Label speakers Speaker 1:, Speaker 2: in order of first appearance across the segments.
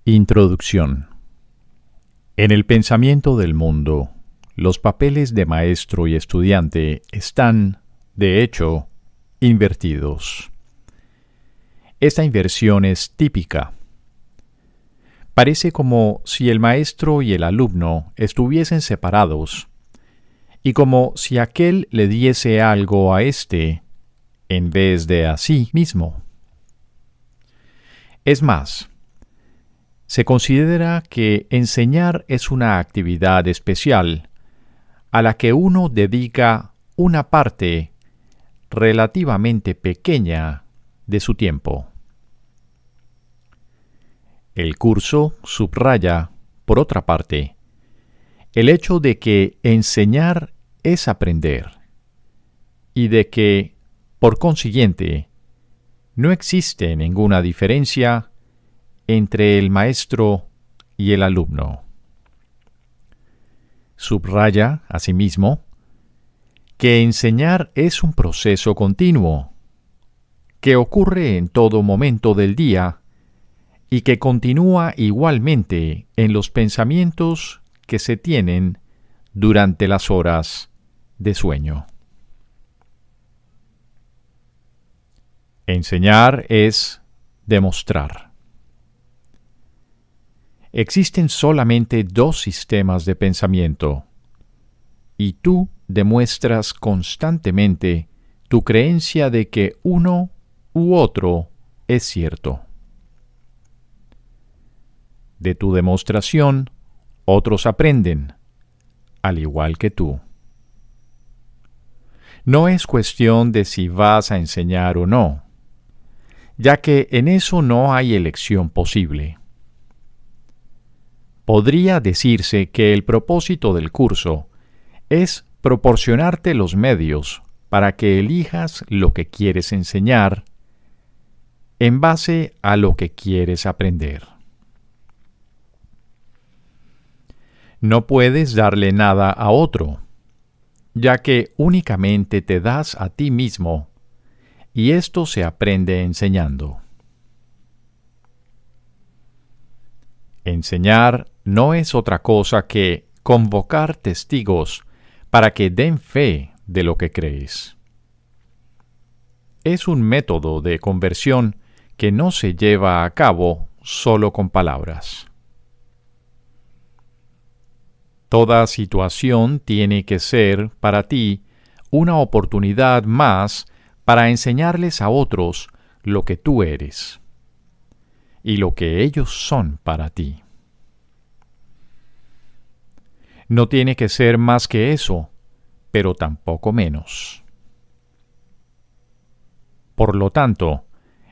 Speaker 1: Introducción. En el pensamiento del mundo, los papeles de maestro y estudiante están, de hecho, invertidos. Esta inversión es típica. Parece como si el maestro y el alumno estuviesen separados, y como si aquel le diese algo a éste en vez de a sí mismo. Es más, se considera que enseñar es una actividad especial a la que uno dedica una parte relativamente pequeña de su tiempo. El curso subraya, por otra parte, el hecho de que enseñar es aprender y de que, por consiguiente, no existe ninguna diferencia entre el maestro y el alumno. Subraya, asimismo, que enseñar es un proceso continuo, que ocurre en todo momento del día y que continúa igualmente en los pensamientos que se tienen durante las horas de sueño. Enseñar es demostrar. Existen solamente dos sistemas de pensamiento, y tú demuestras constantemente tu creencia de que uno u otro es cierto. De tu demostración, otros aprenden, al igual que tú. No es cuestión de si vas a enseñar o no, ya que en eso no hay elección posible. Podría decirse que el propósito del curso es proporcionarte los medios para que elijas lo que quieres enseñar en base a lo que quieres aprender. No puedes darle nada a otro, ya que únicamente te das a ti mismo, y esto se aprende enseñando. Enseñar no es otra cosa que convocar testigos para que den fe de lo que crees. Es un método de conversión que no se lleva a cabo solo con palabras. Toda situación tiene que ser para ti una oportunidad más para enseñarles a otros lo que tú eres y lo que ellos son para ti. No tiene que ser más que eso, pero tampoco menos. Por lo tanto,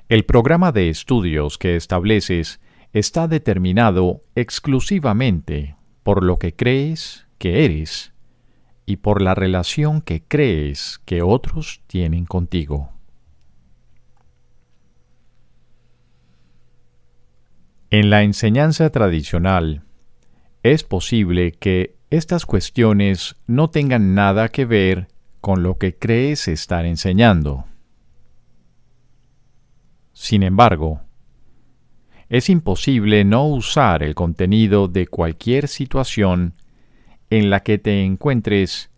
Speaker 1: el programa de estudios que estableces está determinado exclusivamente por lo que crees que eres y por la relación que crees que otros tienen contigo. En la enseñanza tradicional, es posible que estas cuestiones no tengan nada que ver con lo que crees estar enseñando. Sin embargo, es imposible no usar el contenido de cualquier situación en la que te encuentres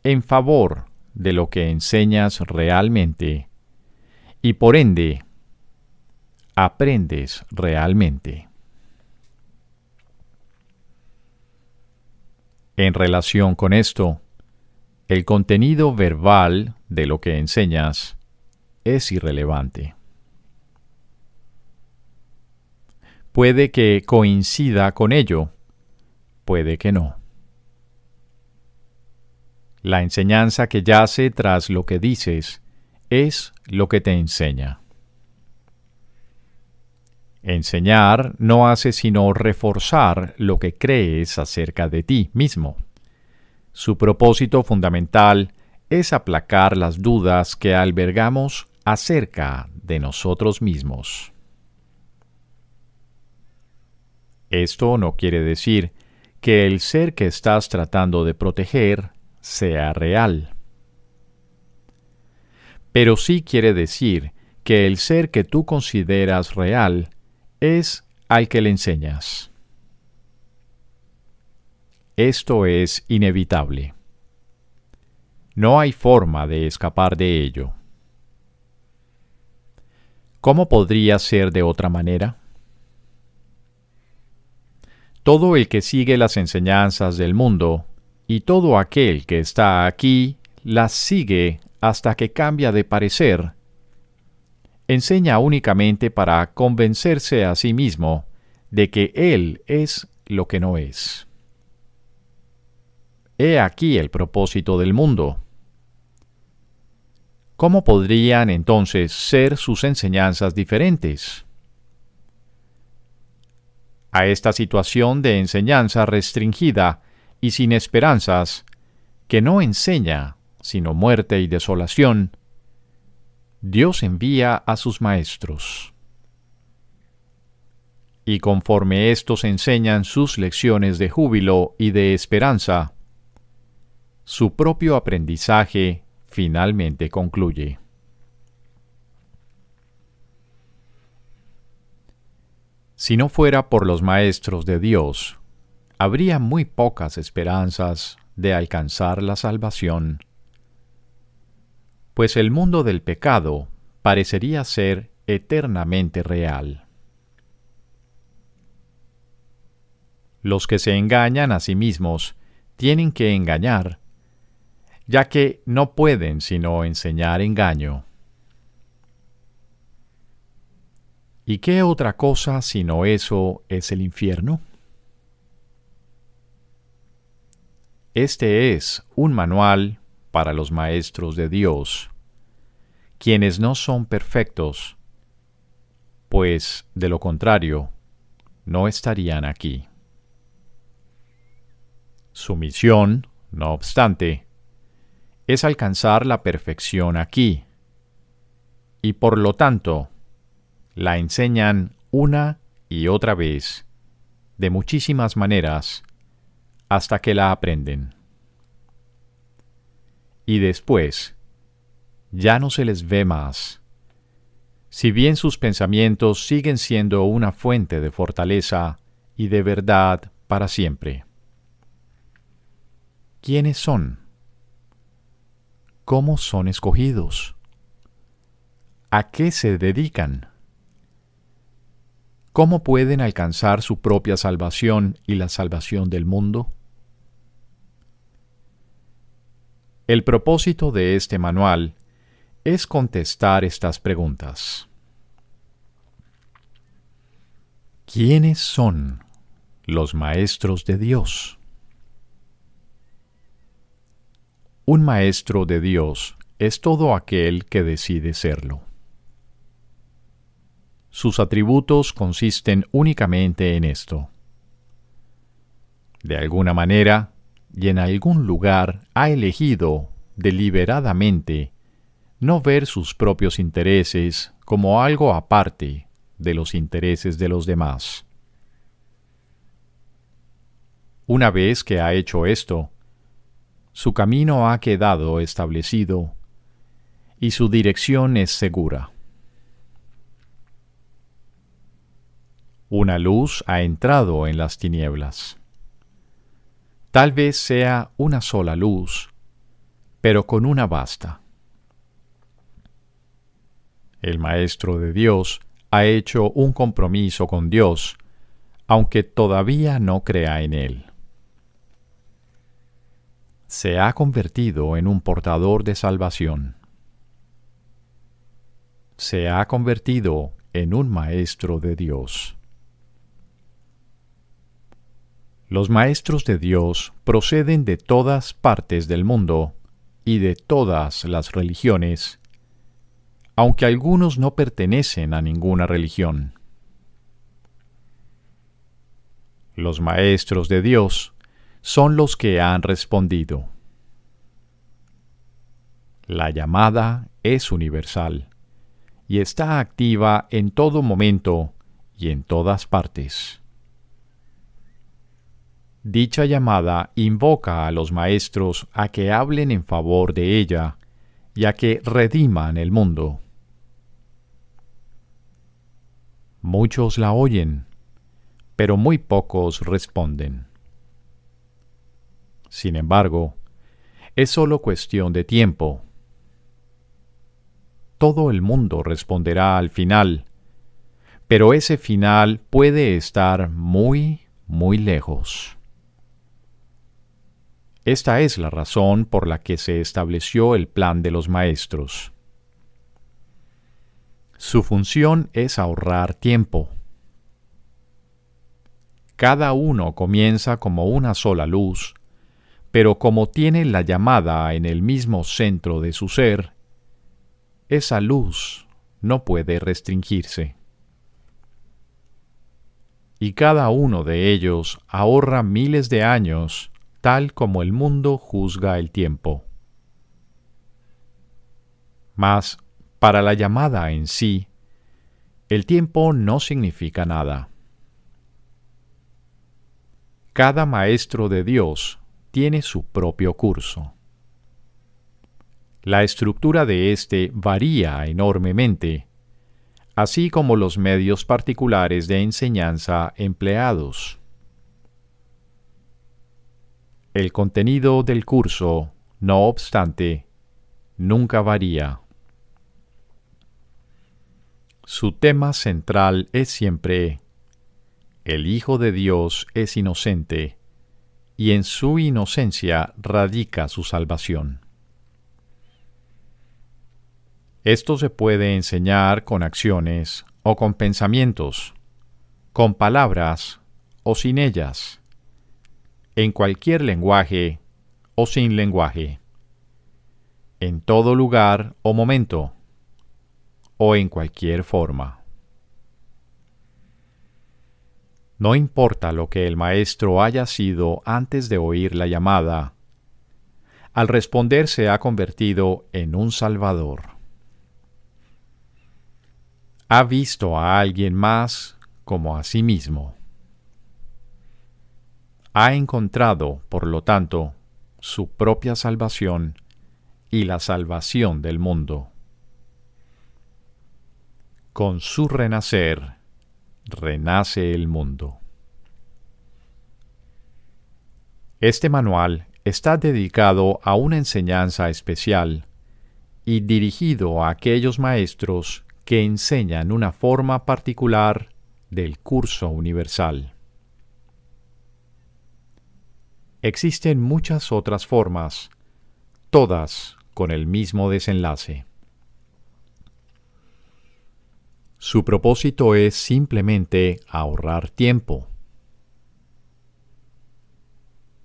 Speaker 1: en favor de lo que enseñas realmente y por ende aprendes realmente. En relación con esto, el contenido verbal de lo que enseñas es irrelevante. Puede que coincida con ello, puede que no. La enseñanza que yace tras lo que dices es lo que te enseña. Enseñar no hace sino reforzar lo que crees acerca de ti mismo. Su propósito fundamental es aplacar las dudas que albergamos acerca de nosotros mismos. Esto no quiere decir que el ser que estás tratando de proteger sea real. Pero sí quiere decir que el ser que tú consideras real es al que le enseñas. Esto es inevitable. No hay forma de escapar de ello. ¿Cómo podría ser de otra manera? Todo el que sigue las enseñanzas del mundo, y todo aquel que está aquí, las sigue hasta que cambia de parecer, enseña únicamente para convencerse a sí mismo de que él es lo que no es. He aquí el propósito del mundo. ¿Cómo podrían entonces ser sus enseñanzas diferentes? A esta situación de enseñanza restringida y sin esperanzas, que no enseña sino muerte y desolación, Dios envía a sus maestros. Y conforme éstos enseñan sus lecciones de júbilo y de esperanza, su propio aprendizaje finalmente concluye. Si no fuera por los maestros de Dios, habría muy pocas esperanzas de alcanzar la salvación, pues el mundo del pecado parecería ser eternamente real. Los que se engañan a sí mismos tienen que engañar, ya que no pueden sino enseñar engaño. ¿Y qué otra cosa sino eso es el infierno? Este es un manual para los maestros de Dios, quienes no son perfectos, pues de lo contrario, no estarían aquí. Su misión, no obstante, es alcanzar la perfección aquí, y por lo tanto, la enseñan una y otra vez, de muchísimas maneras, hasta que la aprenden. Y después, ya no se les ve más, si bien sus pensamientos siguen siendo una fuente de fortaleza y de verdad para siempre. ¿Quiénes son? ¿Cómo son escogidos? ¿A qué se dedican? ¿Cómo pueden alcanzar su propia salvación y la salvación del mundo? El propósito de este manual es contestar estas preguntas. ¿Quiénes son los maestros de Dios? Un maestro de Dios es todo aquel que decide serlo. Sus atributos consisten únicamente en esto. De alguna manera y en algún lugar ha elegido deliberadamente no ver sus propios intereses como algo aparte de los intereses de los demás. Una vez que ha hecho esto, su camino ha quedado establecido y su dirección es segura. Una luz ha entrado en las tinieblas. Tal vez sea una sola luz, pero con una basta. El Maestro de Dios ha hecho un compromiso con Dios, aunque todavía no crea en Él. Se ha convertido en un portador de salvación. Se ha convertido en un Maestro de Dios. Los maestros de Dios proceden de todas partes del mundo y de todas las religiones, aunque algunos no pertenecen a ninguna religión. Los maestros de Dios son los que han respondido. La llamada es universal y está activa en todo momento y en todas partes. Dicha llamada invoca a los maestros a que hablen en favor de ella y a que rediman el mundo. Muchos la oyen, pero muy pocos responden. Sin embargo, es solo cuestión de tiempo. Todo el mundo responderá al final, pero ese final puede estar muy, muy lejos. Esta es la razón por la que se estableció el plan de los maestros. Su función es ahorrar tiempo. Cada uno comienza como una sola luz, pero como tiene la llamada en el mismo centro de su ser, esa luz no puede restringirse. Y cada uno de ellos ahorra miles de años, tal como el mundo juzga el tiempo. Mas, para la llamada en sí, el tiempo no significa nada. Cada maestro de Dios tiene su propio curso. La estructura de éste varía enormemente, así como los medios particulares de enseñanza empleados. El contenido del curso, no obstante, nunca varía. Su tema central es siempre: el Hijo de Dios es inocente, y en su inocencia radica su salvación. Esto se puede enseñar con acciones o con pensamientos, con palabras o sin ellas, en cualquier lenguaje o sin lenguaje, en todo lugar o momento, o en cualquier forma. No importa lo que el maestro haya sido antes de oír la llamada, al responder se ha convertido en un salvador. Ha visto a alguien más como a sí mismo. Ha encontrado, por lo tanto, su propia salvación y la salvación del mundo. Con su renacer, renace el mundo. Este manual está dedicado a una enseñanza especial y dirigido a aquellos maestros que enseñan una forma particular del curso universal. Existen muchas otras formas, todas con el mismo desenlace. Su propósito es simplemente ahorrar tiempo.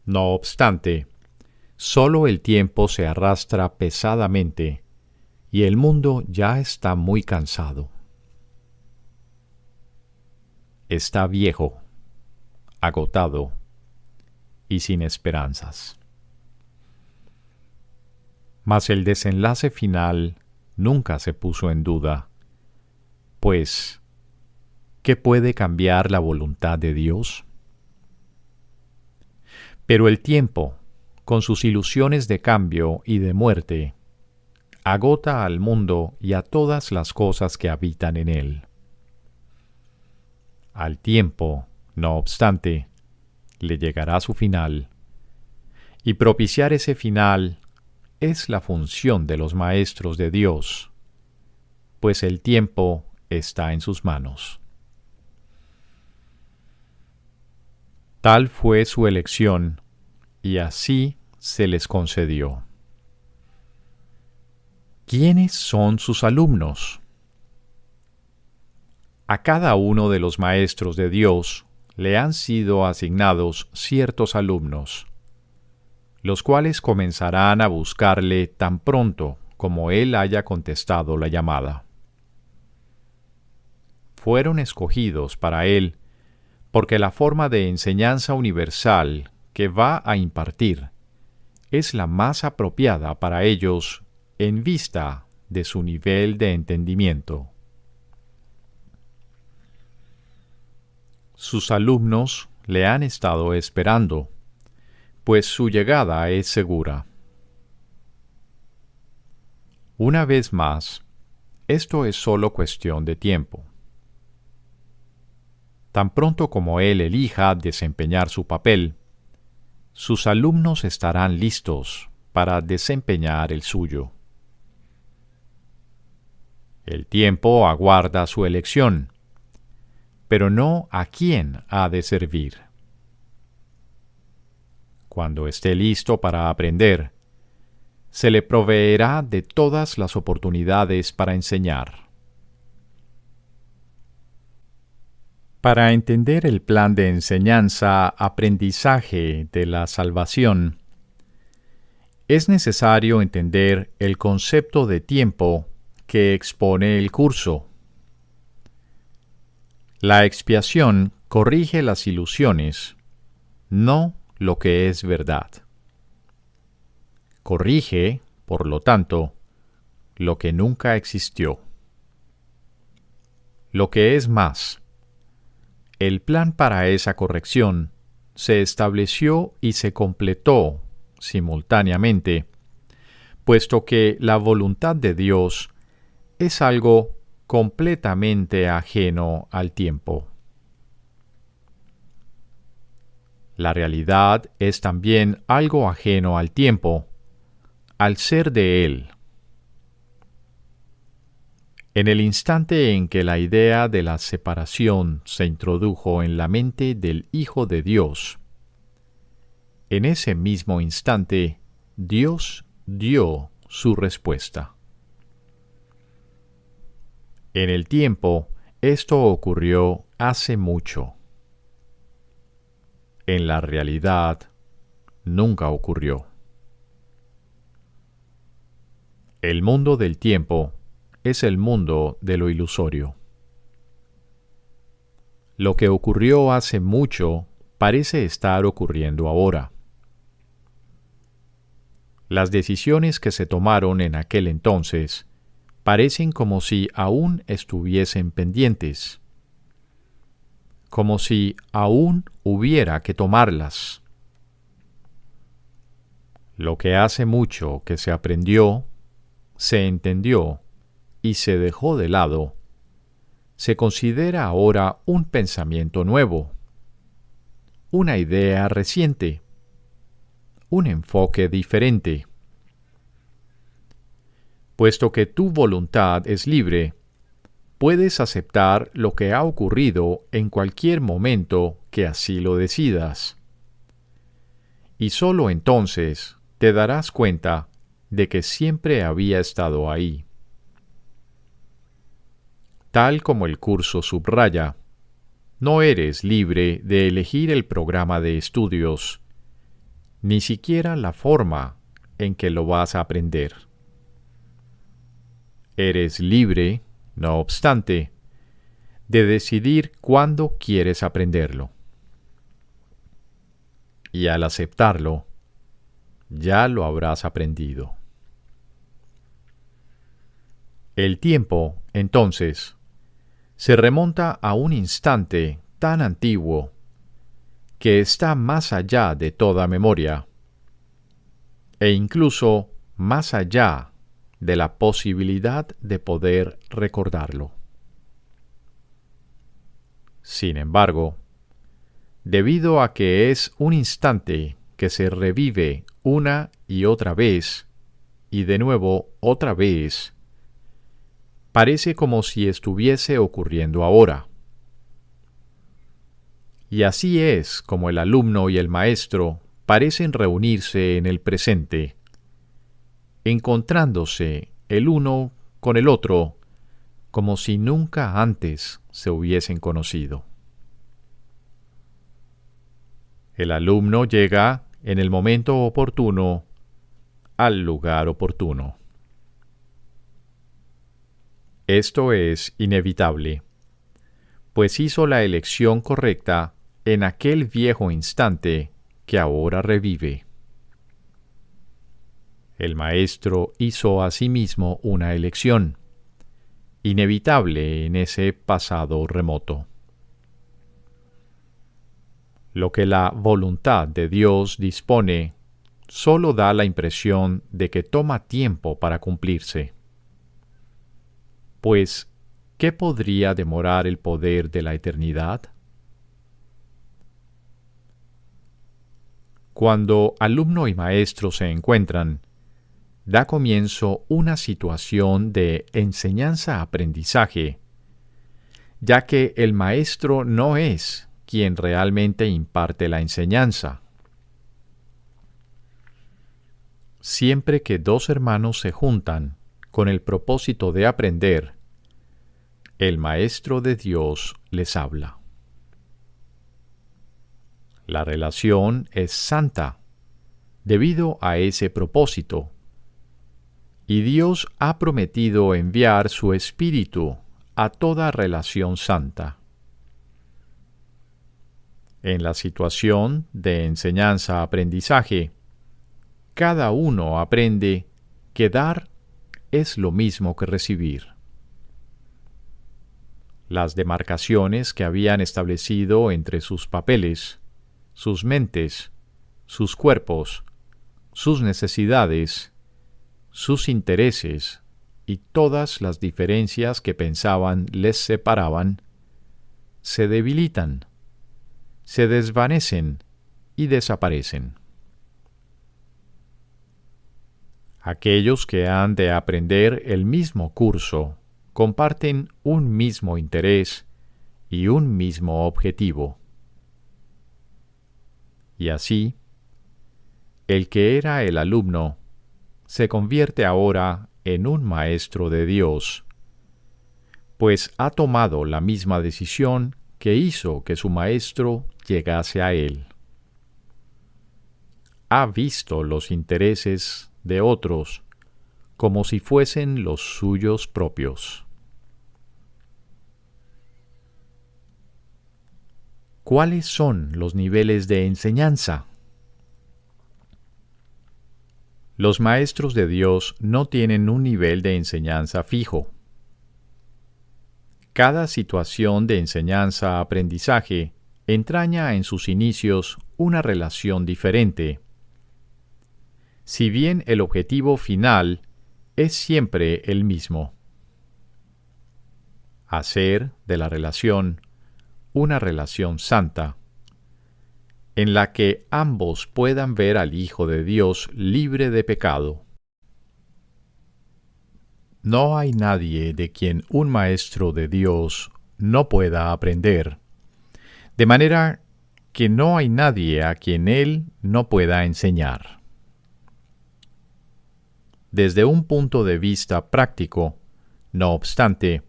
Speaker 1: No obstante, solo el tiempo se arrastra pesadamente y el mundo ya está muy cansado. Está viejo, agotado y sin esperanzas. Mas el desenlace final nunca se puso en duda, pues, ¿qué puede cambiar la voluntad de Dios? Pero el tiempo, con sus ilusiones de cambio y de muerte, agota al mundo y a todas las cosas que habitan en él. Al tiempo, no obstante, le llegará su final, y propiciar ese final es la función de los maestros de Dios, pues el tiempo está en sus manos. Tal fue su elección, y así se les concedió. ¿Quiénes son sus alumnos? A cada uno de los maestros de Dios le han sido asignados ciertos alumnos, los cuales comenzarán a buscarle tan pronto como él haya contestado la llamada. Fueron escogidos para él porque la forma de enseñanza universal que va a impartir es la más apropiada para ellos en vista de su nivel de entendimiento. Sus alumnos le han estado esperando, pues su llegada es segura. Una vez más, esto es solo cuestión de tiempo. Tan pronto como él elija desempeñar su papel, sus alumnos estarán listos para desempeñar el suyo. El tiempo aguarda su elección, pero no a quién ha de servir. Cuando esté listo para aprender, se le proveerá de todas las oportunidades para enseñar. Para entender el plan de enseñanza-aprendizaje de la salvación, es necesario entender el concepto de tiempo que expone el curso. La expiación corrige las ilusiones, no lo que es verdad. Corrige, por lo tanto, lo que nunca existió. Lo que es más, el plan para esa corrección se estableció y se completó simultáneamente, puesto que la voluntad de Dios es algo completamente ajeno al tiempo. La realidad es también algo ajeno al tiempo, al ser de Él. En el instante en que la idea de la separación se introdujo en la mente del Hijo de Dios, en ese mismo instante Dios dio su respuesta. En el tiempo, esto ocurrió hace mucho. En la realidad, nunca ocurrió. El mundo del tiempo es el mundo de lo ilusorio. Lo que ocurrió hace mucho parece estar ocurriendo ahora. Las decisiones que se tomaron en aquel entonces parecen como si aún estuviesen pendientes, como si aún hubiera que tomarlas. Lo que hace mucho que se aprendió, se entendió y se dejó de lado, se considera ahora un pensamiento nuevo, una idea reciente, un enfoque diferente. Puesto que tu voluntad es libre, puedes aceptar lo que ha ocurrido en cualquier momento que así lo decidas. Y sólo entonces te darás cuenta de que siempre había estado ahí. Tal como el curso subraya, no eres libre de elegir el programa de estudios, ni siquiera la forma en que lo vas a aprender. Eres libre, no obstante, de decidir cuándo quieres aprenderlo. Y al aceptarlo, ya lo habrás aprendido. El tiempo, entonces, se remonta a un instante tan antiguo que está más allá de toda memoria, e incluso más allá de la posibilidad de poder recordarlo. Sin embargo, debido a que es un instante que se revive una y otra vez, y de nuevo otra vez, parece como si estuviese ocurriendo ahora. Y así es como el alumno y el maestro parecen reunirse en el presente, encontrándose el uno con el otro como si nunca antes se hubiesen conocido. El alumno llega en el momento oportuno al lugar oportuno. Esto es inevitable, pues hizo la elección correcta en aquel viejo instante que ahora revive. El maestro hizo asimismo una elección, inevitable en ese pasado remoto. Lo que la voluntad de Dios dispone solo da la impresión de que toma tiempo para cumplirse. Pues, ¿qué podría demorar el poder de la eternidad? Cuando alumno y maestro se encuentran, da comienzo una situación de enseñanza-aprendizaje, ya que el maestro no es quien realmente imparte la enseñanza. Siempre que dos hermanos se juntan con el propósito de aprender, el Maestro de Dios les habla. La relación es santa debido a ese propósito, y Dios ha prometido enviar su Espíritu a toda relación santa. En la situación de enseñanza-aprendizaje, cada uno aprende que dar es lo mismo que recibir. Las demarcaciones que habían establecido entre sus papeles, sus mentes, sus cuerpos, sus necesidades, sus intereses y todas las diferencias que pensaban les separaban, se debilitan, se desvanecen y desaparecen. Aquellos que han de aprender el mismo curso comparten un mismo interés y un mismo objetivo. Y así, el que era el alumno se convierte ahora en un maestro de Dios, pues ha tomado la misma decisión que hizo que su maestro llegase a él. Ha visto los intereses de otros como si fuesen los suyos propios. ¿Cuáles son los niveles de enseñanza? Los maestros de Dios no tienen un nivel de enseñanza fijo. Cada situación de enseñanza-aprendizaje entraña en sus inicios una relación diferente. Si bien el objetivo final es siempre el mismo: hacer de la relación una relación santa, en la que ambos puedan ver al Hijo de Dios libre de pecado. No hay nadie de quien un maestro de Dios no pueda aprender, de manera que no hay nadie a quien él no pueda enseñar. Desde un punto de vista práctico, no obstante,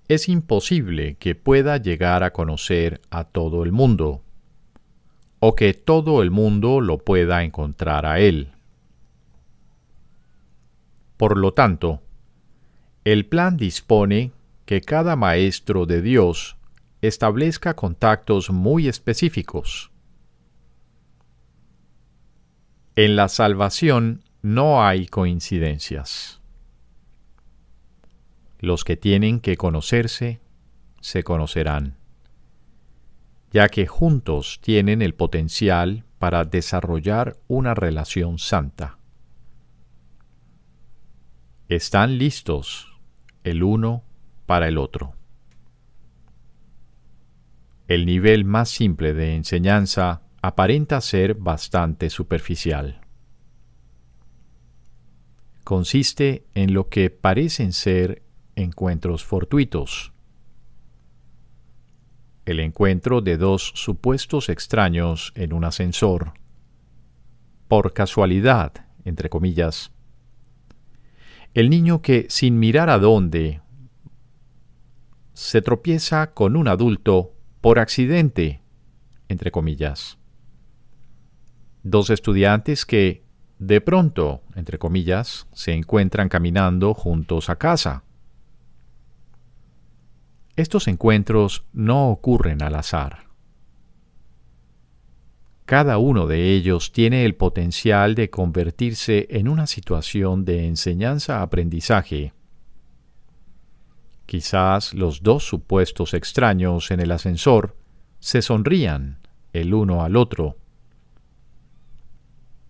Speaker 1: es imposible que pueda llegar a conocer a todo el mundo, o que todo el mundo lo pueda encontrar a él. Por lo tanto, el plan dispone que cada maestro de Dios establezca contactos muy específicos. En la salvación no hay coincidencias. Los que tienen que conocerse, se conocerán, ya que juntos tienen el potencial para desarrollar una relación santa. Están listos el uno para el otro. El nivel más simple de enseñanza aparenta ser bastante superficial. Consiste en lo que parecen ser encuentros fortuitos. El encuentro de dos supuestos extraños en un ascensor, por casualidad, entre comillas. El niño que, sin mirar a dónde, se tropieza con un adulto por accidente, entre comillas. Dos estudiantes que, de pronto, entre comillas, se encuentran caminando juntos a casa. Estos encuentros no ocurren al azar. Cada uno de ellos tiene el potencial de convertirse en una situación de enseñanza-aprendizaje. Quizás los dos supuestos extraños en el ascensor se sonrían el uno al otro.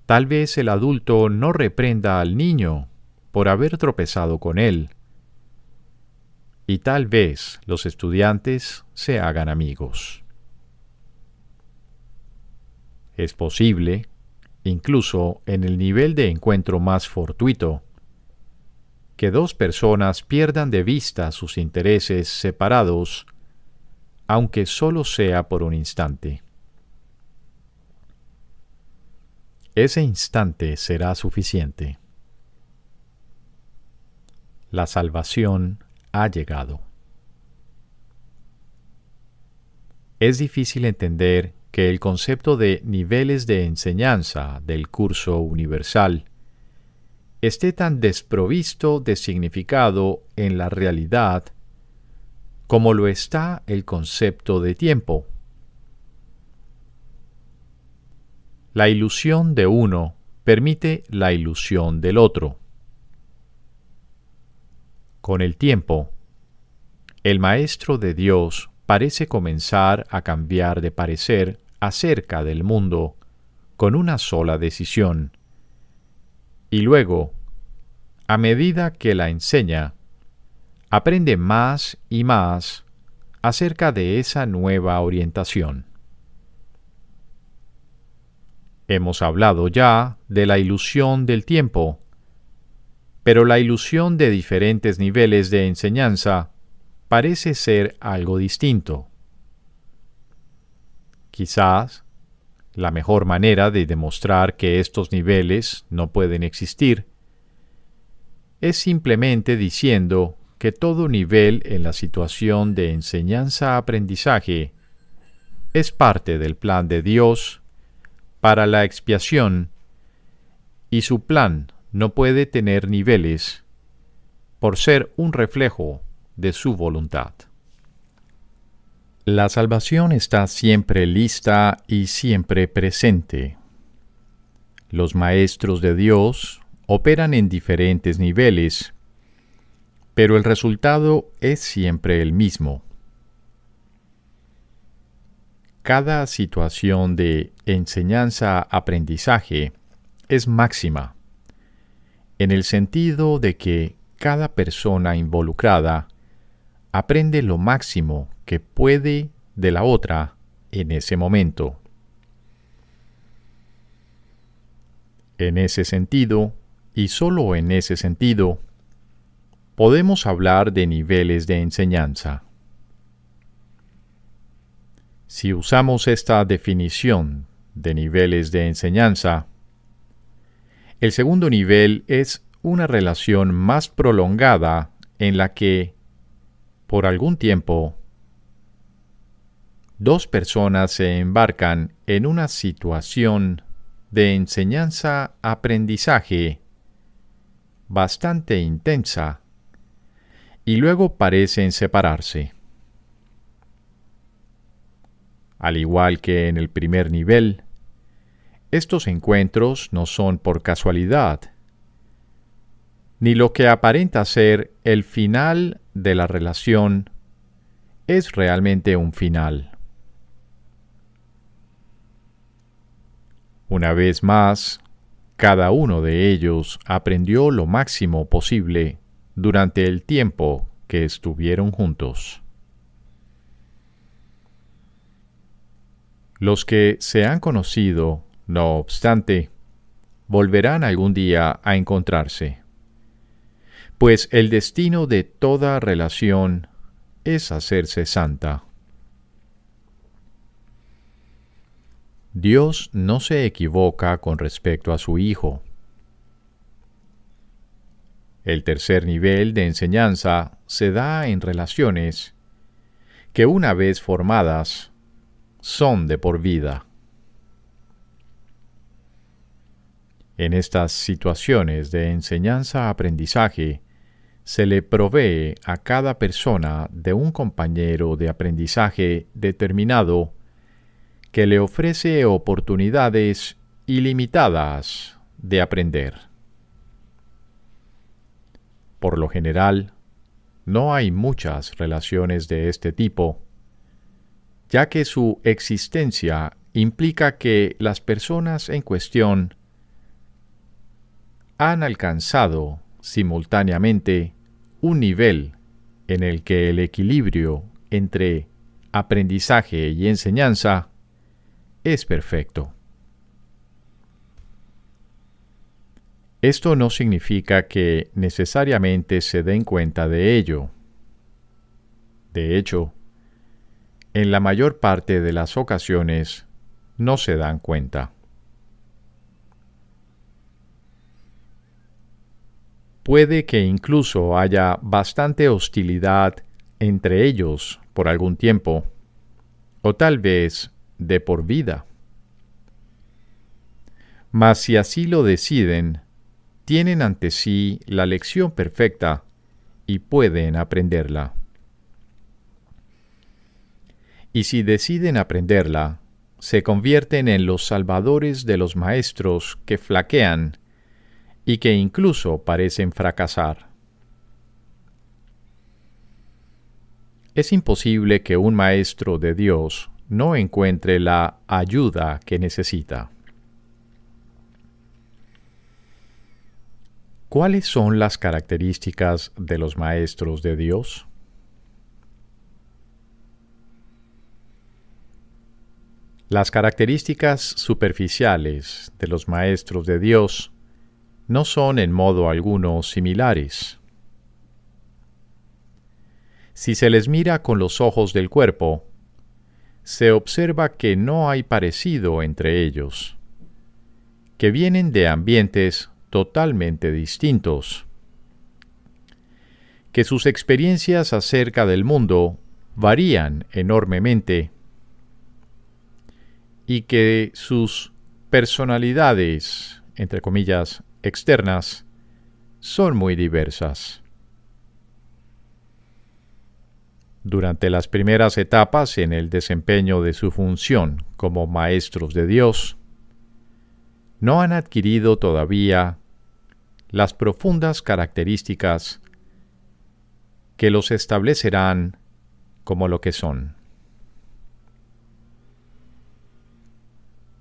Speaker 1: Tal vez el adulto no reprenda al niño por haber tropezado con él. Y tal vez los estudiantes se hagan amigos. Es posible, incluso en el nivel de encuentro más fortuito, que dos personas pierdan de vista sus intereses separados, aunque solo sea por un instante. Ese instante será suficiente. La salvación ha llegado. Es difícil entender que el concepto de niveles de enseñanza del curso universal esté tan desprovisto de significado en la realidad como lo está el concepto de tiempo. La ilusión de uno permite la ilusión del otro. Con el tiempo, el Maestro de Dios parece comenzar a cambiar de parecer acerca del mundo con una sola decisión, y luego, a medida que la enseña, aprende más y más acerca de esa nueva orientación. Hemos hablado ya de la ilusión del tiempo, pero la ilusión de diferentes niveles de enseñanza parece ser algo distinto. Quizás la mejor manera de demostrar que estos niveles no pueden existir es simplemente diciendo que todo nivel en la situación de enseñanza-aprendizaje es parte del plan de Dios para la expiación, y su plan no puede tener niveles por ser un reflejo de su voluntad. La salvación está siempre lista y siempre presente. Los maestros de Dios operan en diferentes niveles, pero el resultado es siempre el mismo. Cada situación de enseñanza-aprendizaje es máxima, en el sentido de que cada persona involucrada aprende lo máximo que puede de la otra en ese momento. En ese sentido, y solo en ese sentido, podemos hablar de niveles de enseñanza. Si usamos esta definición de niveles de enseñanza, el segundo nivel es una relación más prolongada en la que, por algún tiempo, dos personas se embarcan en una situación de enseñanza-aprendizaje bastante intensa y luego parecen separarse. Al igual que en el primer nivel, estos encuentros no son por casualidad, ni lo que aparenta ser el final de la relación es realmente un final. Una vez más, cada uno de ellos aprendió lo máximo posible durante el tiempo que estuvieron juntos. Los que se han conocido, no obstante, volverán algún día a encontrarse, pues el destino de toda relación es hacerse santa. Dios no se equivoca con respecto a su Hijo. El tercer nivel de enseñanza se da en relaciones que, una vez formadas, son de por vida. En estas situaciones de enseñanza-aprendizaje, se le provee a cada persona de un compañero de aprendizaje determinado que le ofrece oportunidades ilimitadas de aprender. Por lo general, no hay muchas relaciones de este tipo, ya que su existencia implica que las personas en cuestión han alcanzado simultáneamente un nivel en el que el equilibrio entre aprendizaje y enseñanza es perfecto. Esto no significa que necesariamente se den cuenta de ello. De hecho, en la mayor parte de las ocasiones no se dan cuenta. Puede que incluso haya bastante hostilidad entre ellos por algún tiempo, o tal vez de por vida. Mas si así lo deciden, tienen ante sí la lección perfecta y pueden aprenderla. Y si deciden aprenderla, se convierten en los salvadores de los maestros que flaquean y que incluso parecen fracasar. Es imposible que un maestro de Dios no encuentre la ayuda que necesita. ¿Cuáles son las características de los maestros de Dios? Las características superficiales de los maestros de Dios no son en modo alguno similares. Si se les mira con los ojos del cuerpo, se observa que no hay parecido entre ellos, que vienen de ambientes totalmente distintos, que sus experiencias acerca del mundo varían enormemente y que sus personalidades, entre comillas, externas, son muy diversas. Durante las primeras etapas en el desempeño de su función como maestros de Dios, no han adquirido todavía las profundas características que los establecerán como lo que son.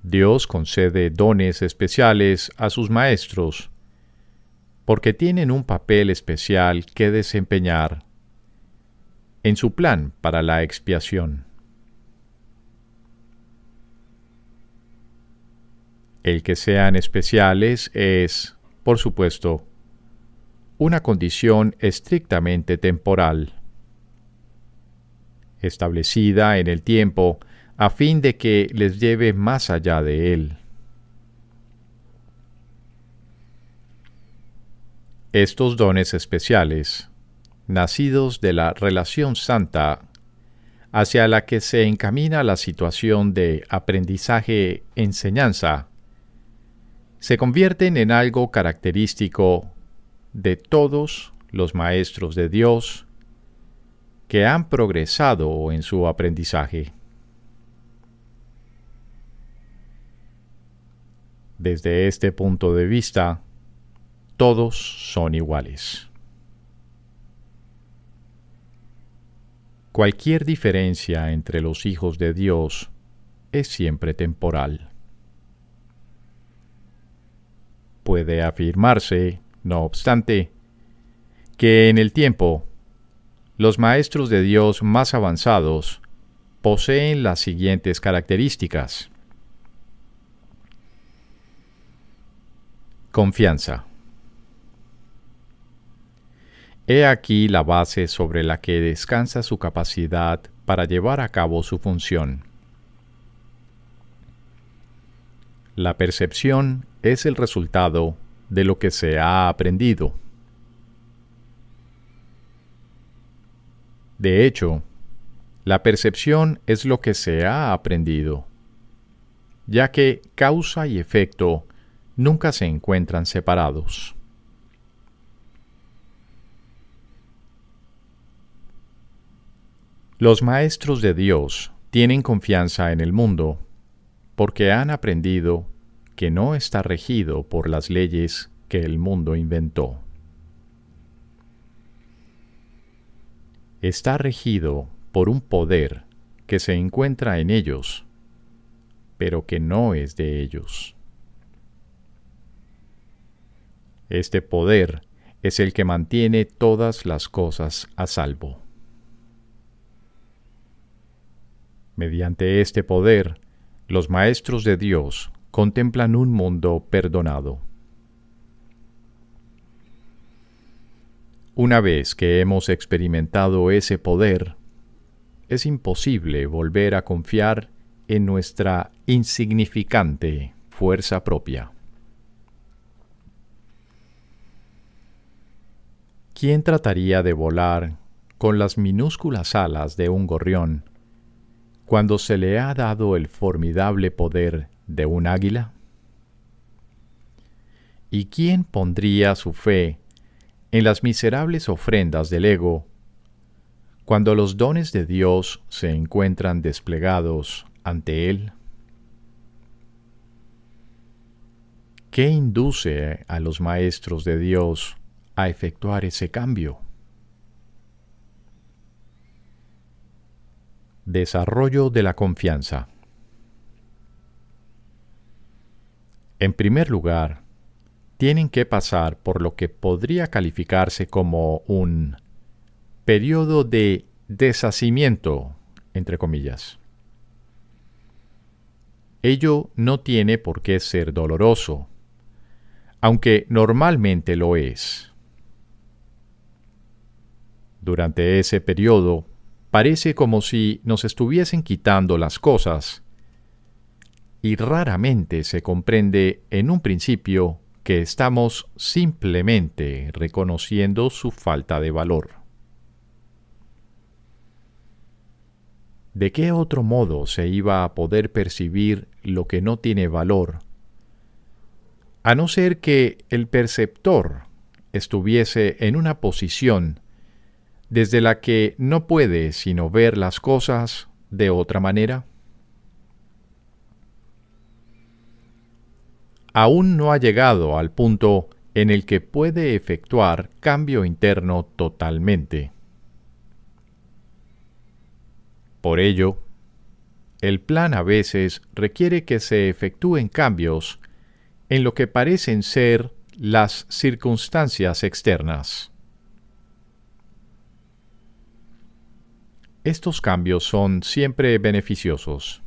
Speaker 1: Dios concede dones especiales a sus maestros porque tienen un papel especial que desempeñar en su plan para la expiación. El que sean especiales es, por supuesto, una condición estrictamente temporal, establecida en el tiempo a fin de que les lleve más allá de él. Estos dones especiales, nacidos de la relación santa hacia la que se encamina la situación de aprendizaje-enseñanza, se convierten en algo característico de todos los maestros de Dios que han progresado en su aprendizaje. Desde este punto de vista, todos son iguales. Cualquier diferencia entre los hijos de Dios es siempre temporal. Puede afirmarse, no obstante, que en el tiempo, los maestros de Dios más avanzados poseen las siguientes características. Confianza. He aquí la base sobre la que descansa su capacidad para llevar a cabo su función. La percepción es el resultado de lo que se ha aprendido. De hecho, la percepción es lo que se ha aprendido, ya que causa y efecto nunca se encuentran separados. Los maestros de Dios tienen confianza en el mundo porque han aprendido que no está regido por las leyes que el mundo inventó. Está regido por un poder que se encuentra en ellos, pero que no es de ellos. Este poder es el que mantiene todas las cosas a salvo. Mediante este poder, los maestros de Dios contemplan un mundo perdonado. Una vez que hemos experimentado ese poder, es imposible volver a confiar en nuestra insignificante fuerza propia. ¿Quién trataría de volar con las minúsculas alas de un gorrión cuando se le ha dado el formidable poder de un águila? ¿Y quién pondría su fe en las miserables ofrendas del ego cuando los dones de Dios se encuentran desplegados ante él? ¿Qué induce a los maestros de Dios a efectuar ese cambio? Desarrollo de la confianza. En primer lugar, tienen que pasar por lo que podría calificarse como un periodo de deshacimiento, entre comillas. Ello no tiene por qué ser doloroso, aunque normalmente lo es. Durante ese periodo, parece como si nos estuviesen quitando las cosas, y raramente se comprende en un principio que estamos simplemente reconociendo su falta de valor. ¿De qué otro modo se iba a poder percibir lo que no tiene valor, a no ser que el perceptor estuviese en una posición desde la que no puede sino ver las cosas de otra manera? Aún no ha llegado al punto en el que puede efectuar cambio interno totalmente. Por ello, el plan a veces requiere que se efectúen cambios en lo que parecen ser las circunstancias externas. Estos cambios son siempre beneficiosos.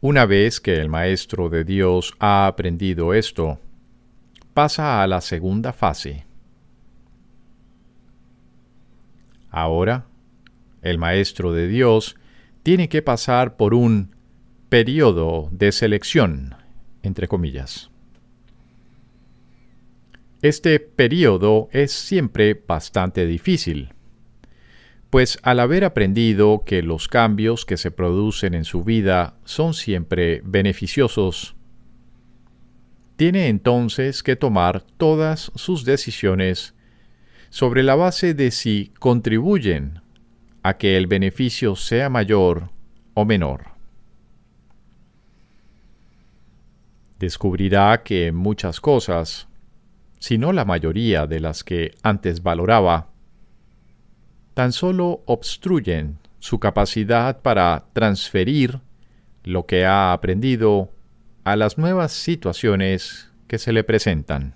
Speaker 1: Una vez que el maestro de Dios ha aprendido esto, pasa a la segunda fase. Ahora, el maestro de Dios tiene que pasar por un periodo de selección, entre comillas. Este periodo es siempre bastante difícil, pues al haber aprendido que los cambios que se producen en su vida son siempre beneficiosos, tiene entonces que tomar todas sus decisiones sobre la base de si contribuyen a que el beneficio sea mayor o menor. Descubrirá que muchas cosas, si no la mayoría de las que antes valoraba, tan solo obstruyen su capacidad para transferir lo que ha aprendido a las nuevas situaciones que se le presentan.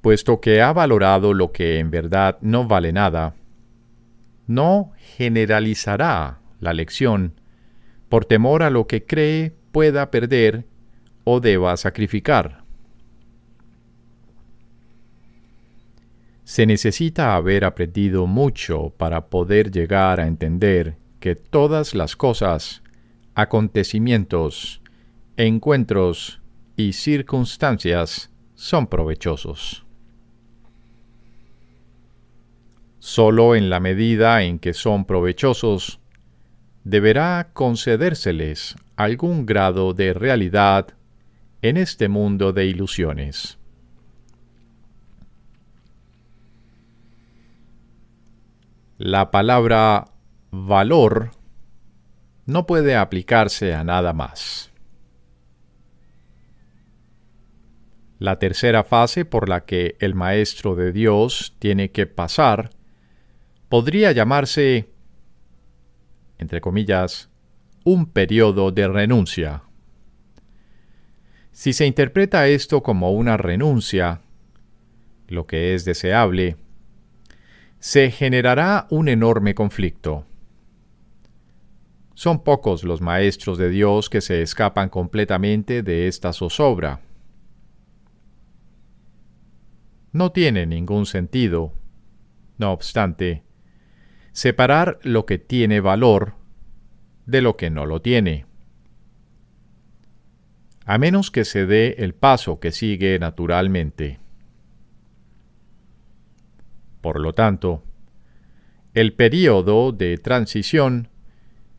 Speaker 1: Puesto que ha valorado lo que en verdad no vale nada, no generalizará la lección por temor a lo que cree pueda perder o deba sacrificar. Se necesita haber aprendido mucho para poder llegar a entender que todas las cosas, acontecimientos, encuentros y circunstancias son provechosos. Solo en la medida en que son provechosos, deberá concedérseles algún grado de realidad en este mundo de ilusiones. La palabra valor no puede aplicarse a nada más. La tercera fase por la que el Maestro de Dios tiene que pasar podría llamarse, entre comillas, un periodo de renuncia. Si se interpreta esto como una renuncia, lo que es deseable, se generará un enorme conflicto. Son pocos los maestros de Dios que se escapan completamente de esta zozobra. No tiene ningún sentido, no obstante, separar lo que tiene valor de lo que no lo tiene, a menos que se dé el paso que sigue naturalmente. Por lo tanto, el período de transición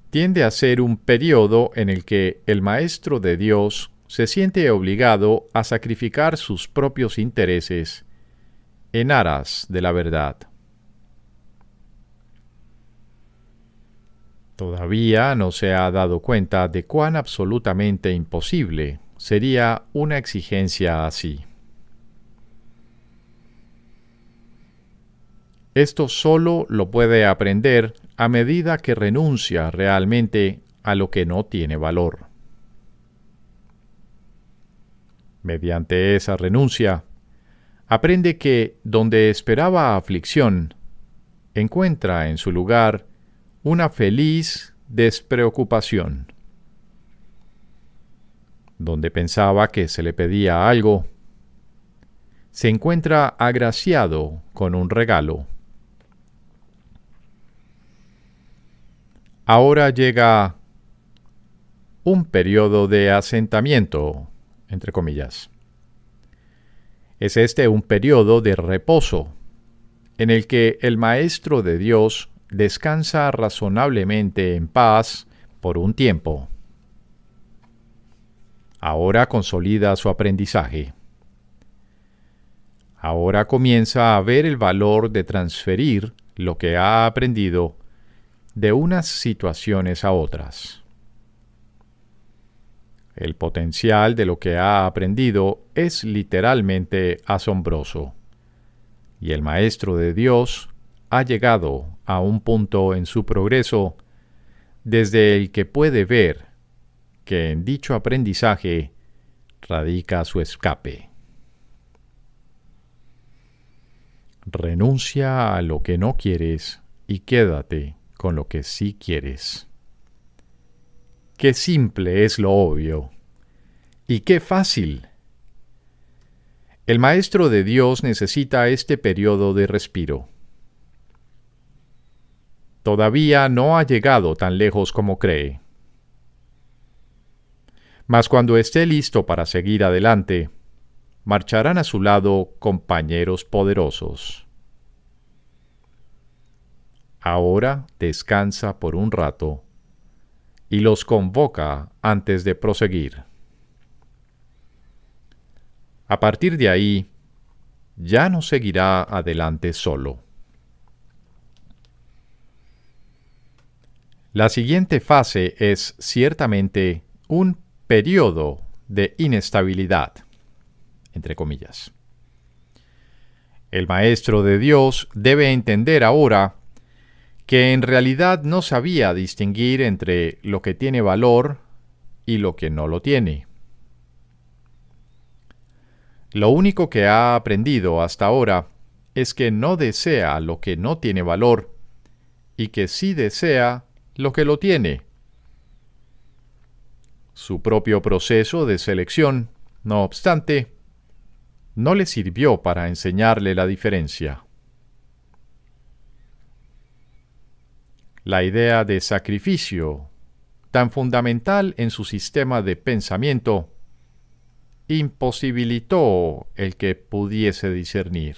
Speaker 1: tiende a ser un período en el que el Maestro de Dios se siente obligado a sacrificar sus propios intereses en aras de la verdad. Todavía no se ha dado cuenta de cuán absolutamente imposible sería una exigencia así. Esto solo lo puede aprender a medida que renuncia realmente a lo que no tiene valor. Mediante esa renuncia, aprende que donde esperaba aflicción, encuentra en su lugar una feliz despreocupación. Donde pensaba que se le pedía algo, se encuentra agraciado con un regalo. Ahora llega un periodo de asentamiento, entre comillas. Es este un periodo de reposo, en el que el Maestro de Dios descansa razonablemente en paz por un tiempo. Ahora consolida su aprendizaje. Ahora comienza a ver el valor de transferir lo que ha aprendido de unas situaciones a otras. El potencial de lo que ha aprendido es literalmente asombroso, y el Maestro de Dios ha llegado a un punto en su progreso desde el que puede ver que en dicho aprendizaje radica su escape. Renuncia a lo que no quieres y quédate con lo que sí quieres. Qué simple es lo obvio, y qué fácil. El Maestro de Dios necesita este periodo de respiro. Todavía no ha llegado tan lejos como cree. Mas cuando esté listo para seguir adelante, marcharán a su lado compañeros poderosos. Ahora descansa por un rato y los convoca antes de proseguir. A partir de ahí, ya no seguirá adelante solo. La siguiente fase es ciertamente un periodo de inestabilidad, entre comillas. El Maestro de Dios debe entender ahora que en realidad no sabía distinguir entre lo que tiene valor y lo que no lo tiene. Lo único que ha aprendido hasta ahora es que no desea lo que no tiene valor y que sí desea lo que lo tiene. Su propio proceso de selección, no obstante, no le sirvió para enseñarle la diferencia. La idea de sacrificio, tan fundamental en su sistema de pensamiento, imposibilitó el que pudiese discernir.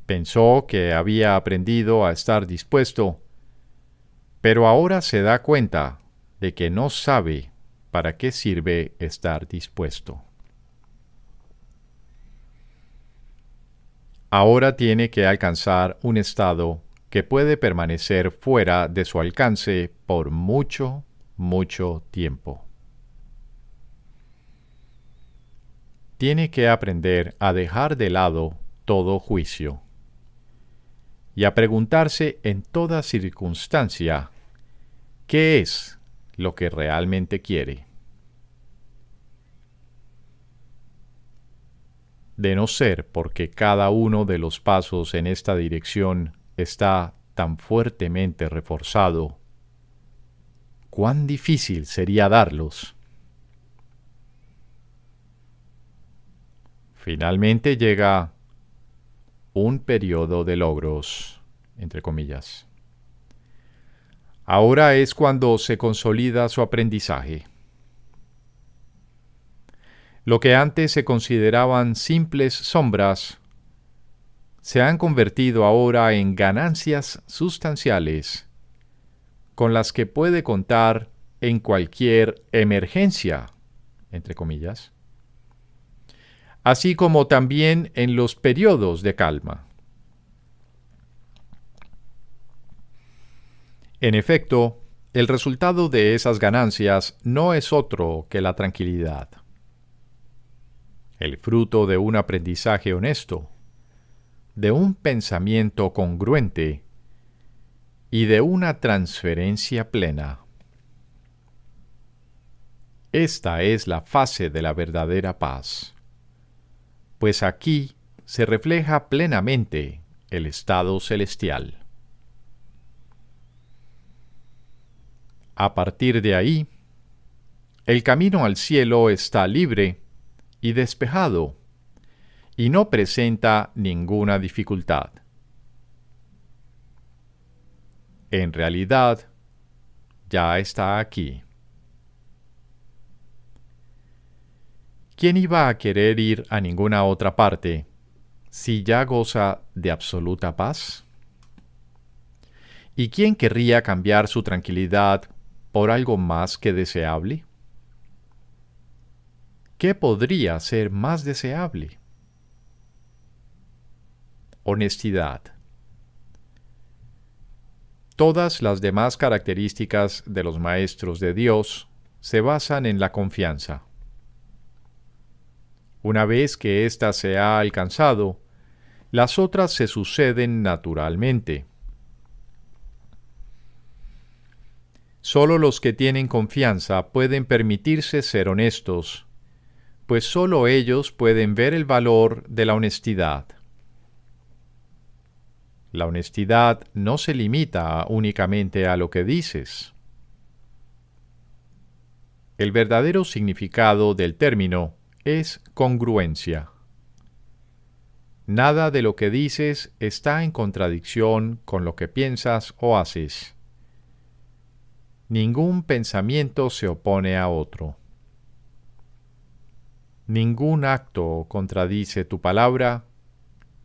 Speaker 1: Pensó que había aprendido a estar dispuesto, pero ahora se da cuenta de que no sabe para qué sirve estar dispuesto. Ahora tiene que alcanzar un estado que puede permanecer fuera de su alcance por mucho, mucho tiempo. Tiene que aprender a dejar de lado todo juicio y a preguntarse en toda circunstancia qué es lo que realmente quiere. De no ser porque cada uno de los pasos en esta dirección está tan fuertemente reforzado, cuán difícil sería darlos. Finalmente llega un periodo de logros, entre comillas. Ahora es cuando se consolida su aprendizaje. Lo que antes se consideraban simples sombras, se han convertido ahora en ganancias sustanciales, con las que puede contar en cualquier emergencia, entre comillas, así como también en los periodos de calma. En efecto, el resultado de esas ganancias no es otro que la tranquilidad, el fruto de un aprendizaje honesto, de un pensamiento congruente y de una transferencia plena. Esta es la fase de la verdadera paz, pues aquí se refleja plenamente el estado celestial. A partir de ahí, el camino al cielo está libre y despejado, y no presenta ninguna dificultad. En realidad, ya está aquí. ¿Quién iba a querer ir a ninguna otra parte si ya goza de absoluta paz? ¿Y quién querría cambiar su tranquilidad por algo más que deseable? ¿Qué podría ser más deseable? Honestidad. Todas las demás características de los maestros de Dios se basan en la confianza. Una vez que ésta se ha alcanzado, las otras se suceden naturalmente. Solo los que tienen confianza pueden permitirse ser honestos, pues solo ellos pueden ver el valor de la honestidad. La honestidad no se limita únicamente a lo que dices. El verdadero significado del término es congruencia. Nada de lo que dices está en contradicción con lo que piensas o haces. Ningún pensamiento se opone a otro. Ningún acto contradice tu palabra,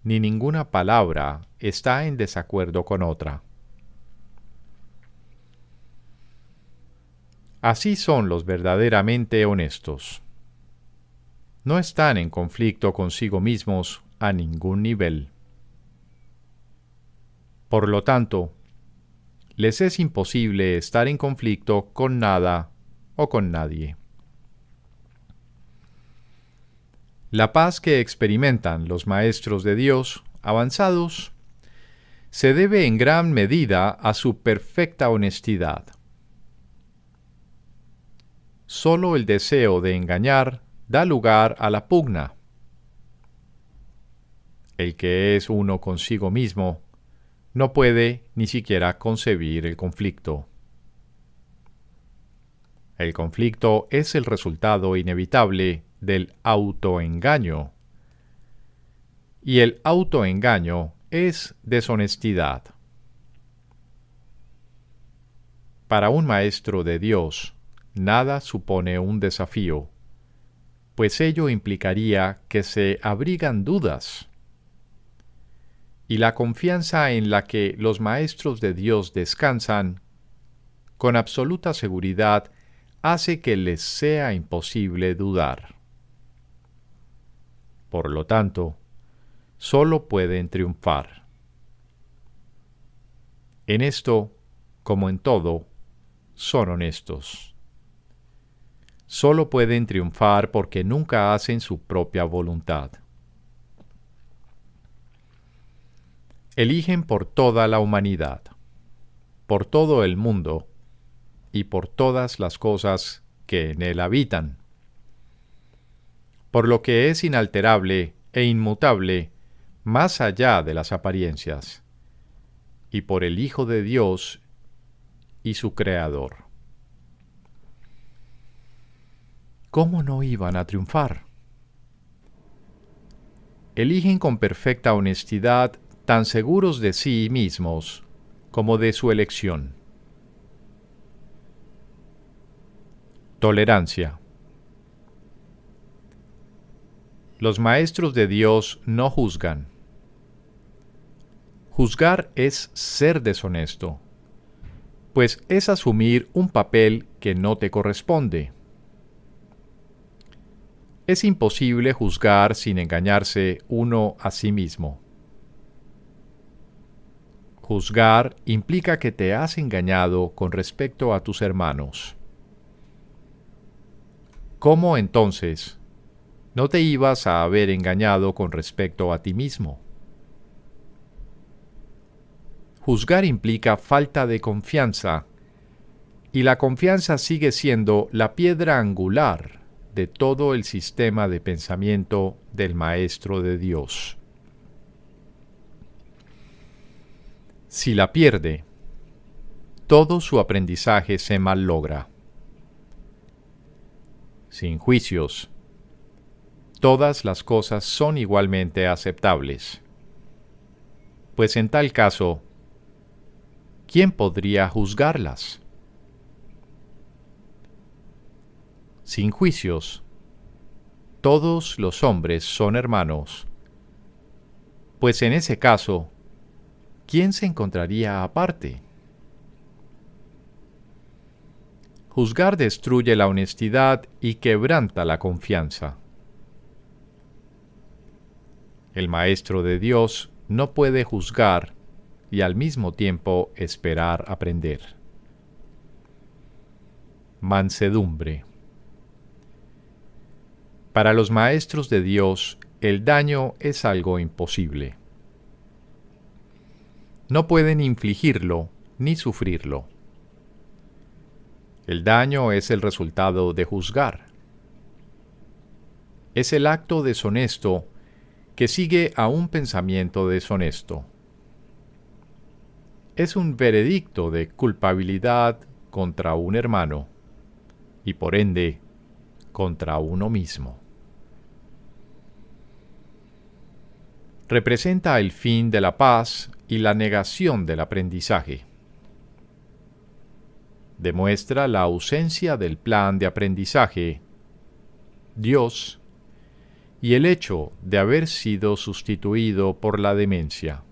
Speaker 1: ni ninguna palabra está en desacuerdo con otra. Así son los verdaderamente honestos. No están en conflicto consigo mismos a ningún nivel. Por lo tanto, les es imposible estar en conflicto con nada o con nadie. La paz que experimentan los maestros de Dios avanzados se debe en gran medida a su perfecta honestidad. Solo el deseo de engañar da lugar a la pugna. El que es uno consigo mismo no puede ni siquiera concebir el conflicto. El conflicto es el resultado inevitable del autoengaño. Y el autoengaño es deshonestidad. Para un maestro de Dios, nada supone un desafío, pues ello implicaría que se abrigan dudas. Y la confianza en la que los maestros de Dios descansan, con absoluta seguridad, hace que les sea imposible dudar. Por lo tanto, solo pueden triunfar. En esto, como en todo, son honestos. Solo pueden triunfar porque nunca hacen su propia voluntad. Eligen por toda la humanidad, por todo el mundo y por todas las cosas que en él habitan. Por lo que es inalterable e inmutable más allá de las apariencias, y por el Hijo de Dios y su Creador. ¿Cómo no iban a triunfar? Eligen con perfecta honestidad, tan seguros de sí mismos como de su elección. Tolerancia. Los maestros de Dios no juzgan. Juzgar es ser deshonesto, pues es asumir un papel que no te corresponde. Es imposible juzgar sin engañarse uno a sí mismo. Juzgar implica que te has engañado con respecto a tus hermanos. ¿Cómo entonces no te ibas a haber engañado con respecto a ti mismo? Juzgar implica falta de confianza, y la confianza sigue siendo la piedra angular de todo el sistema de pensamiento del Maestro de Dios. Si la pierde, todo su aprendizaje se mallogra. Sin juicios, todas las cosas son igualmente aceptables, pues en tal caso, ¿quién podría juzgarlas? Sin juicios, todos los hombres son hermanos, pues en ese caso, ¿quién se encontraría aparte? Juzgar destruye la honestidad y quebranta la confianza. El Maestro de Dios no puede juzgar y al mismo tiempo esperar aprender. Mansedumbre. Para los maestros de Dios, el daño es algo imposible. No pueden infligirlo ni sufrirlo. El daño es el resultado de juzgar. Es el acto deshonesto que sigue a un pensamiento deshonesto. Es un veredicto de culpabilidad contra un hermano y por ende contra uno mismo. Representa el fin de la paz y la negación del aprendizaje. Demuestra la ausencia del plan de aprendizaje, Dios, y el hecho de haber sido sustituido por la demencia.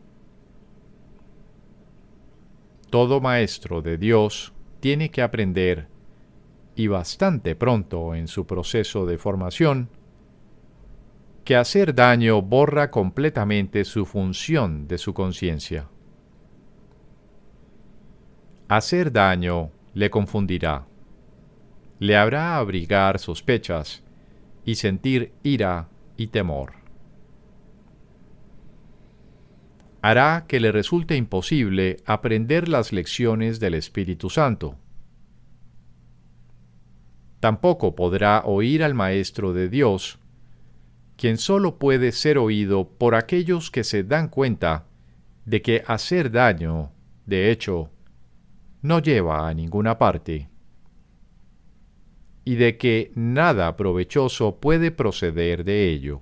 Speaker 1: Todo maestro de Dios tiene que aprender, y bastante pronto en su proceso de formación, que hacer daño borra completamente su función de su conciencia. Hacer daño le confundirá, le hará abrigar sospechas y sentir ira y temor. Hará que le resulte imposible aprender las lecciones del Espíritu Santo. Tampoco podrá oír al Maestro de Dios, quien solo puede ser oído por aquellos que se dan cuenta de que hacer daño, de hecho, no lleva a ninguna parte, y de que nada provechoso puede proceder de ello.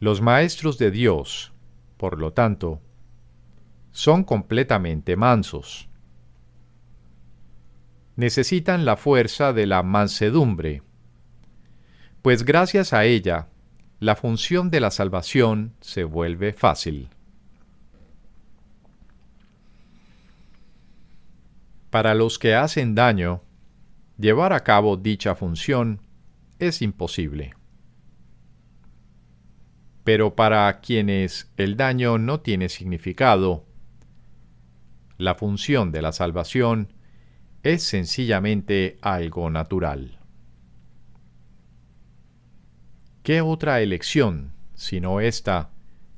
Speaker 1: Los maestros de Dios, por lo tanto, son completamente mansos. Necesitan la fuerza de la mansedumbre, pues gracias a ella, la función de la salvación se vuelve fácil. Para los que hacen daño, llevar a cabo dicha función es imposible. Pero para quienes el daño no tiene significado, la función de la salvación es sencillamente algo natural. ¿Qué otra elección, sino esta,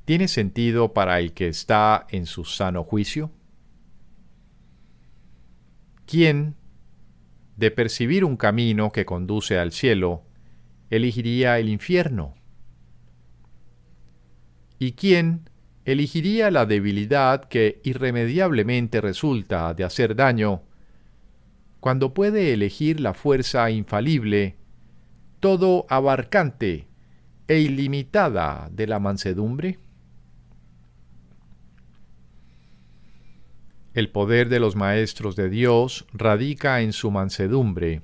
Speaker 1: tiene sentido para el que está en su sano juicio? ¿Quién, de percibir un camino que conduce al cielo, elegiría el infierno? ¿Y quién elegiría la debilidad que irremediablemente resulta de hacer daño cuando puede elegir la fuerza infalible, todo abarcante e ilimitada de la mansedumbre? El poder de los maestros de Dios radica en su mansedumbre,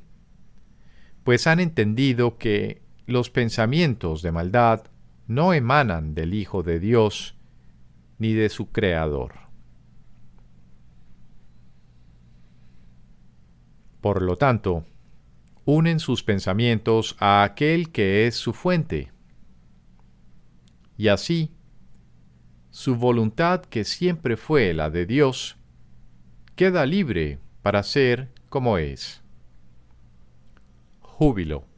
Speaker 1: pues han entendido que los pensamientos de maldad no emanan del Hijo de Dios ni de su Creador. Por lo tanto, unen sus pensamientos a aquel que es su fuente, y así, su voluntad, que siempre fue la de Dios, queda libre para ser como es. Júbilo.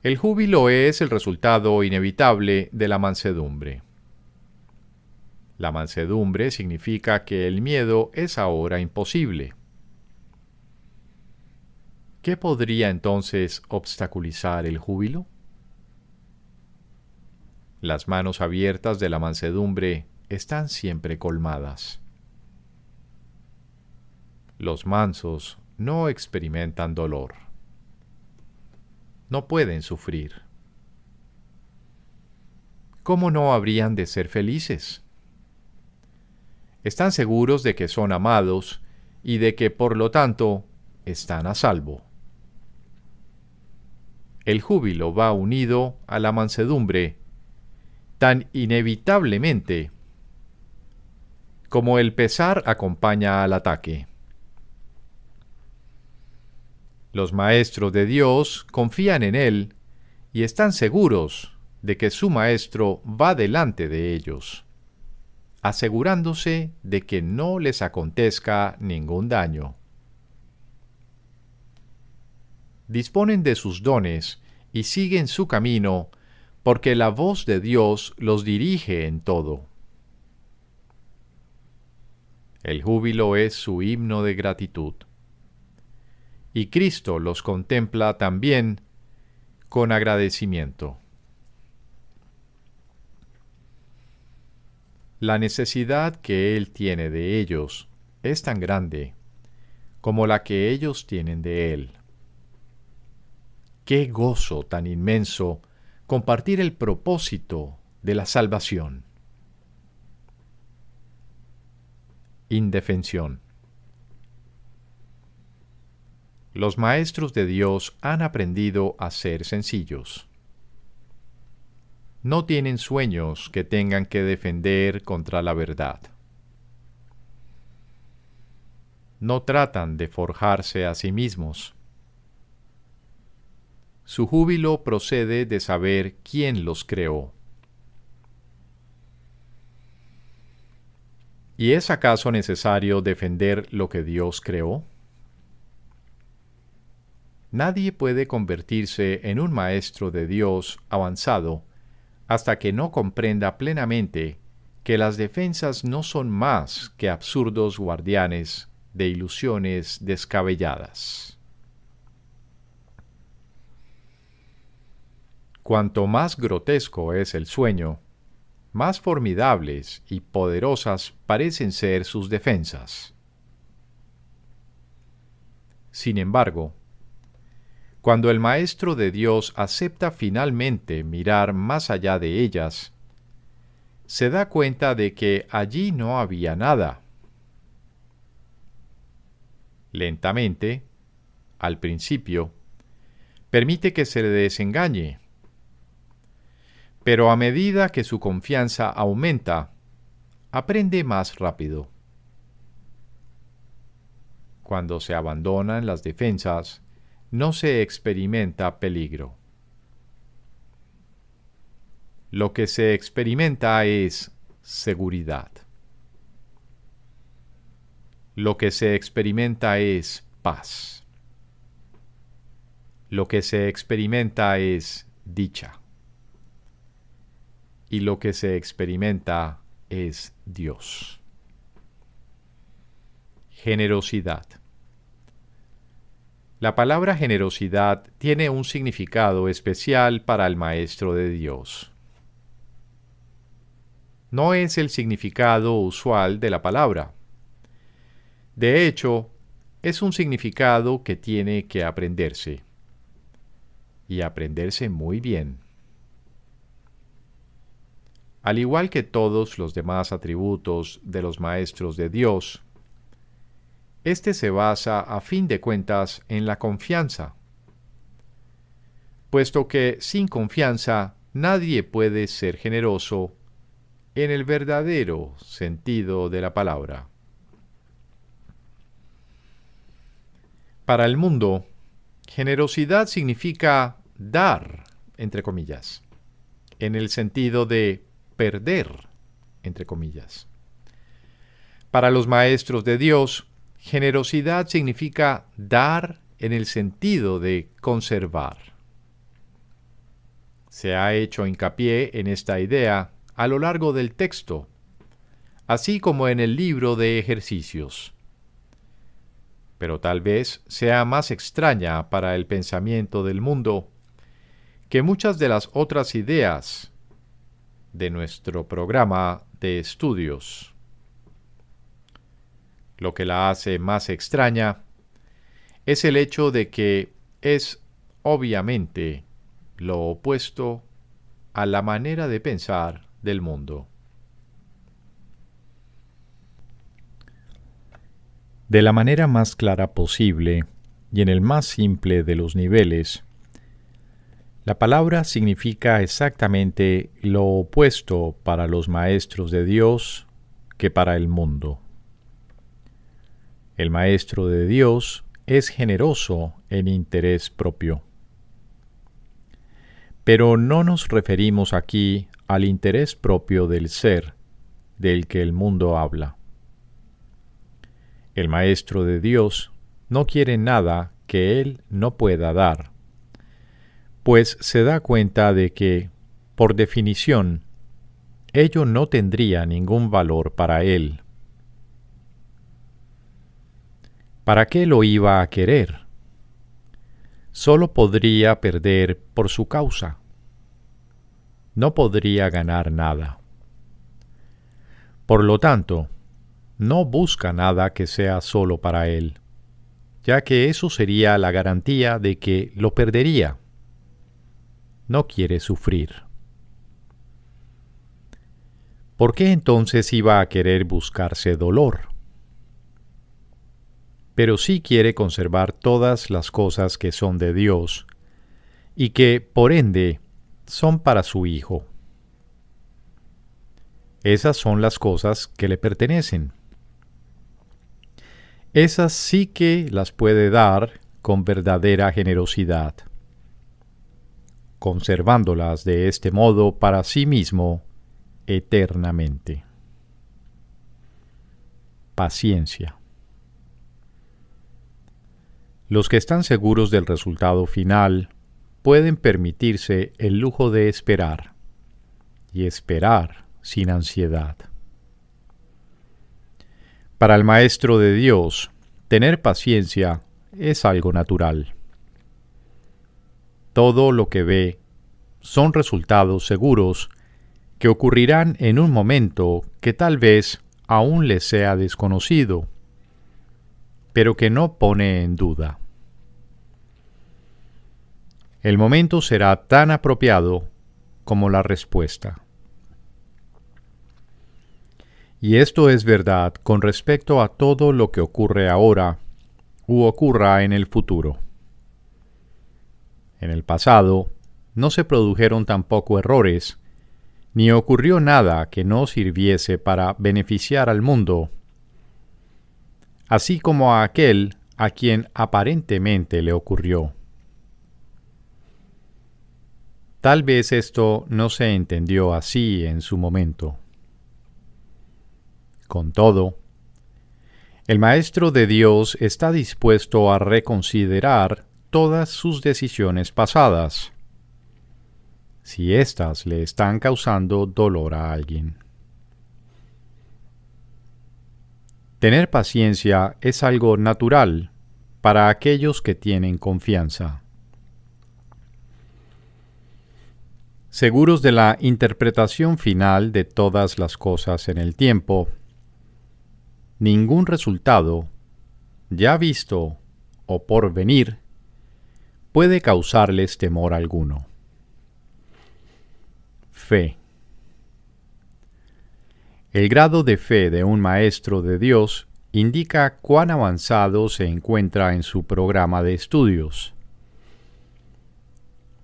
Speaker 1: El júbilo es el resultado inevitable de la mansedumbre. La mansedumbre significa que el miedo es ahora imposible. ¿Qué podría entonces obstaculizar el júbilo? Las manos abiertas de la mansedumbre están siempre colmadas. Los mansos no experimentan dolor. No pueden sufrir. ¿Cómo no habrían de ser felices? Están seguros de que son amados y de que, por lo tanto, están a salvo. El júbilo va unido a la mansedumbre tan inevitablemente como el pesar acompaña al ataque. Los maestros de Dios confían en Él y están seguros de que su Maestro va delante de ellos, asegurándose de que no les acontezca ningún daño. Disponen de sus dones y siguen su camino porque la voz de Dios los dirige en todo. El júbilo es su himno de gratitud. Y Cristo los contempla también con agradecimiento. La necesidad que Él tiene de ellos es tan grande como la que ellos tienen de Él. ¡Qué gozo tan inmenso compartir el propósito de la salvación! Indefensión. Los maestros de Dios han aprendido a ser sencillos. No tienen sueños que tengan que defender contra la verdad. No tratan de forjarse a sí mismos. Su júbilo procede de saber quién los creó. ¿Y es acaso necesario defender lo que Dios creó? Nadie puede convertirse en un maestro de Dios avanzado hasta que no comprenda plenamente que las defensas no son más que absurdos guardianes de ilusiones descabelladas. Cuanto más grotesco es el sueño, más formidables y poderosas parecen ser sus defensas. Sin embargo, cuando el Maestro de Dios acepta finalmente mirar más allá de ellas, se da cuenta de que allí no había nada. Lentamente, al principio, permite que se le desengañe, pero a medida que su confianza aumenta, aprende más rápido. Cuando se abandonan las defensas, no se experimenta peligro. Lo que se experimenta es seguridad. Lo que se experimenta es paz. Lo que se experimenta es dicha. Y lo que se experimenta es Dios. Generosidad. La palabra generosidad tiene un significado especial para el Maestro de Dios. no es el significado usual de la palabra. De hecho, es un significado que tiene que aprenderse, y aprenderse muy bien. Al igual que todos los demás atributos de los maestros de Dios, este se basa a fin de cuentas en la confianza, puesto que sin confianza nadie puede ser generoso en el verdadero sentido de la palabra. Para el mundo, generosidad significa dar, entre comillas, en el sentido de perder, entre comillas. Para los maestros de Dios, generosidad significa dar en el sentido de conservar. Se ha hecho hincapié en esta idea a lo largo del texto, así como en el libro de ejercicios. Pero tal vez sea más extraña para el pensamiento del mundo que muchas de las otras ideas de nuestro programa de estudios. Lo que la hace más extraña es el hecho de que es obviamente lo opuesto a la manera de pensar del mundo. De la manera más clara posible y en el más simple de los niveles, la palabra significa exactamente lo opuesto para los maestros de Dios que para el mundo. El maestro de Dios es generoso en interés propio. Pero no nos referimos aquí al interés propio del ser del que el mundo habla. El maestro de Dios no quiere nada que él no pueda dar, pues se da cuenta de que, por definición, ello no tendría ningún valor para él. ¿Para qué lo iba a querer? Solo podría perder por su causa. No podría ganar nada. Por lo tanto, no busca nada que sea solo para él, ya que eso sería la garantía de que lo perdería. No quiere sufrir. ¿Por qué entonces iba a querer buscarse dolor? Pero sí quiere conservar todas las cosas que son de Dios y que, por ende, son para su Hijo. Esas son las cosas que le pertenecen. Esas sí que las puede dar con verdadera generosidad, conservándolas de este modo para sí mismo eternamente. Paciencia. Los que están seguros del resultado final pueden permitirse el lujo de esperar, y esperar sin ansiedad. Para el Maestro de Dios, tener paciencia es algo natural. Todo lo que ve son resultados seguros que ocurrirán en un momento que tal vez aún le sea desconocido, pero que no pone en duda. El momento será tan apropiado como la respuesta. Y esto es verdad con respecto a todo lo que ocurre ahora u ocurra en el futuro. En el pasado no se produjeron tampoco errores, ni ocurrió nada que no sirviese para beneficiar al mundo, así como a aquel a quien aparentemente le ocurrió. Tal vez esto no se entendió así en su momento. Con todo, el Maestro de Dios está dispuesto a reconsiderar todas sus decisiones pasadas, si éstas le están causando dolor a alguien. Tener paciencia es algo natural para aquellos que tienen confianza. seguros de la interpretación final de todas las cosas en el tiempo, ningún resultado, ya visto o por venir, puede causarles temor alguno. Fe. El grado de fe de un maestro de Dios indica cuán avanzado se encuentra en su programa de estudios.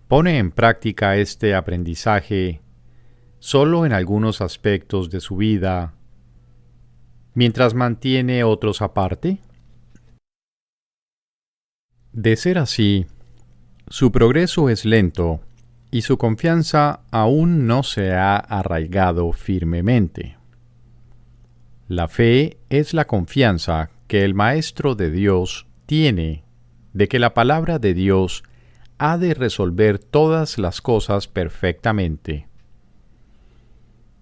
Speaker 1: ¿Pone en práctica este aprendizaje solo en algunos aspectos de su vida, mientras mantiene otros aparte? De ser así, su progreso es lento y su confianza aún no se ha arraigado firmemente. La fe es la confianza que el Maestro de Dios tiene de que la palabra de Dios ha de resolver todas las cosas perfectamente.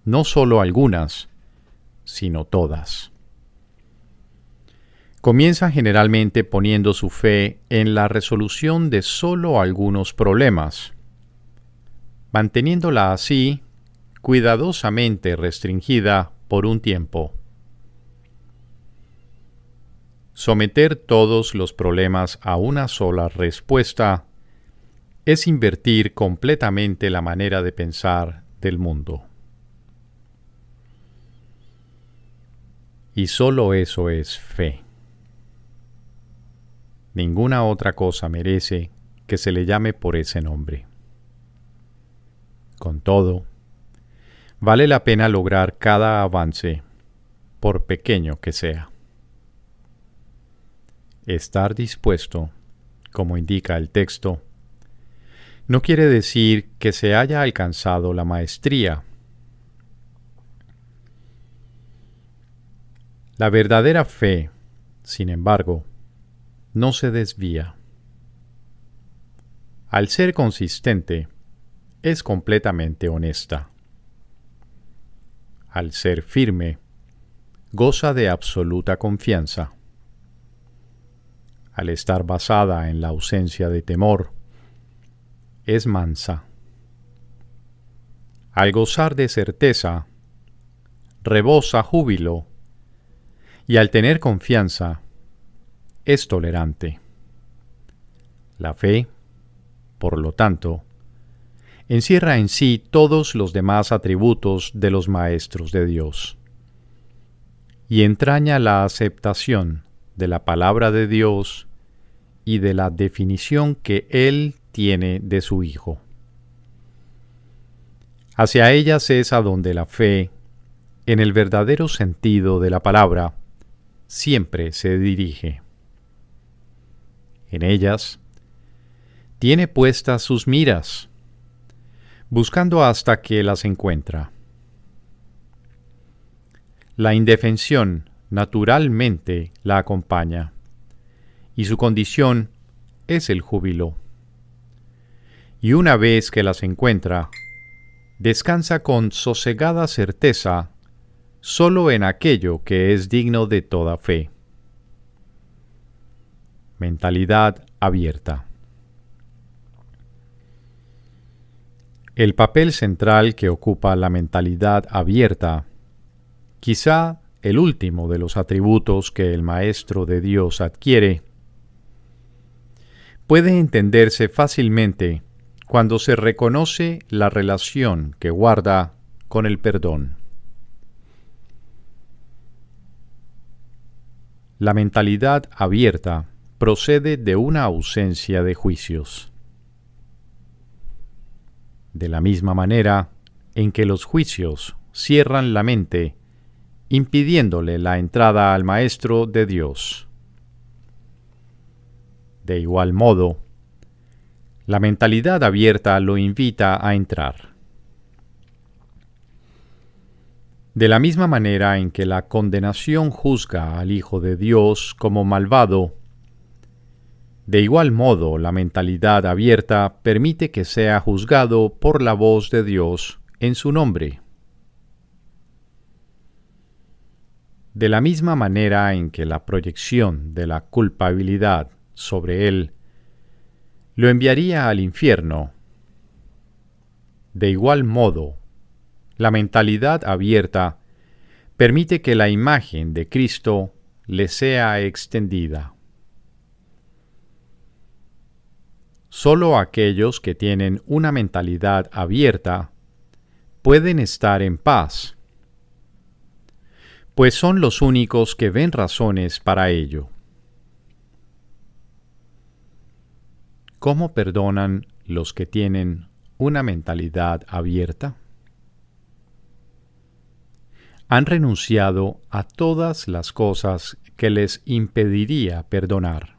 Speaker 1: No solo algunas, sino todas. Comienza generalmente poniendo su fe en la resolución de solo algunos problemas, manteniéndola así cuidadosamente restringida por un tiempo. Someter todos los problemas a una sola respuesta es invertir completamente la manera de pensar del mundo. Y solo eso es fe. Ninguna otra cosa merece que se le llame por ese nombre. Con todo, vale la pena lograr cada avance, por pequeño que sea. Estar dispuesto, como indica el texto, no quiere decir que se haya alcanzado la maestría. La verdadera fe, sin embargo, no se desvía. Al ser consistente, es completamente honesta. Al ser firme, goza de absoluta confianza. Al estar basada en la ausencia de temor, es mansa. Al gozar de certeza, rebosa júbilo, y al tener confianza, es tolerante. La fe, por lo tanto, encierra en sí todos los demás atributos de los maestros de Dios, y entraña la aceptación de la palabra de Dios y de la definición que Él tiene de su Hijo. Hacia ellas es a donde la fe, en el verdadero sentido de la palabra, siempre se dirige. En ellas, tiene puestas sus miras, buscando hasta que las encuentra. La indefensión naturalmente la acompaña, y su condición es el júbilo. Y una vez que las encuentra, descansa con sosegada certeza solo en aquello que es digno de toda fe. Mentalidad abierta. El papel central que ocupa la mentalidad abierta, quizá el último de los atributos que el Maestro de Dios adquiere, puede entenderse fácilmente cuando se reconoce la relación que guarda con el perdón. La mentalidad abierta procede de una ausencia de juicios. De la misma manera en que los juicios cierran la mente, impidiéndole la entrada al Maestro de Dios. De igual modo, la mentalidad abierta lo invita a entrar. De la misma manera en que la condenación juzga al Hijo de Dios como malvado, de igual modo la mentalidad abierta permite que sea juzgado por la voz de Dios en su nombre. De la misma manera en que la proyección de la culpabilidad sobre él lo enviaría al infierno, De igual modo, la mentalidad abierta permite que la imagen de Cristo le sea extendida. Solo aquellos que tienen una mentalidad abierta pueden estar en paz, pues son los únicos que ven razones para ello. ¿Cómo perdonan los que tienen una mentalidad abierta? Han renunciado a todas las cosas que les impediría perdonar.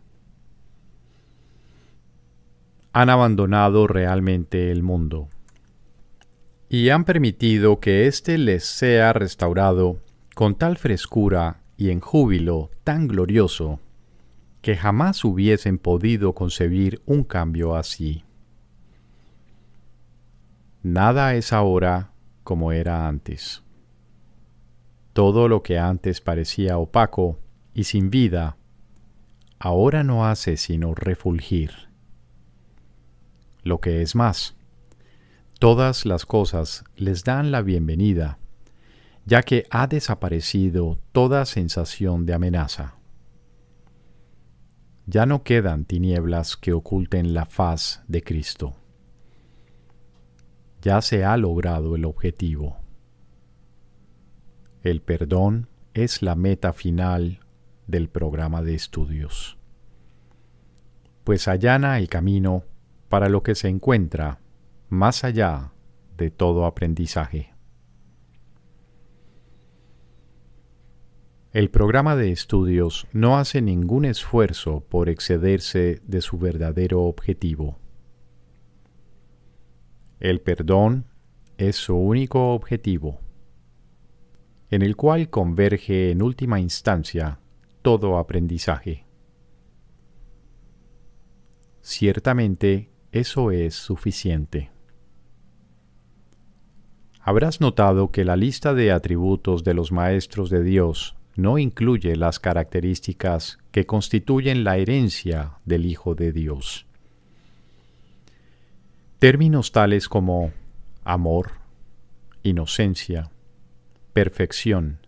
Speaker 1: Han abandonado realmente el mundo y han permitido que éste les sea restaurado con tal frescura y en júbilo tan glorioso que jamás hubiesen podido concebir un cambio así. Nada es ahora como era antes. Todo lo que antes parecía opaco y sin vida, ahora no hace sino refulgir. Lo que es más, todas las cosas les dan la bienvenida, ya que ha desaparecido toda sensación de amenaza. Ya no quedan tinieblas que oculten la faz de Cristo. Ya se ha logrado el objetivo. El perdón es la meta final del programa de estudios, pues allana el camino para lo que se encuentra más allá de todo aprendizaje. El programa de estudios no hace ningún esfuerzo por excederse de su verdadero objetivo. El perdón es su único objetivo, en el cual converge en última instancia todo aprendizaje. Ciertamente, eso es suficiente. Habrás notado que la lista de atributos de los maestros de Dios no incluye las características que constituyen la herencia del Hijo de Dios. Términos tales como amor, inocencia, perfección,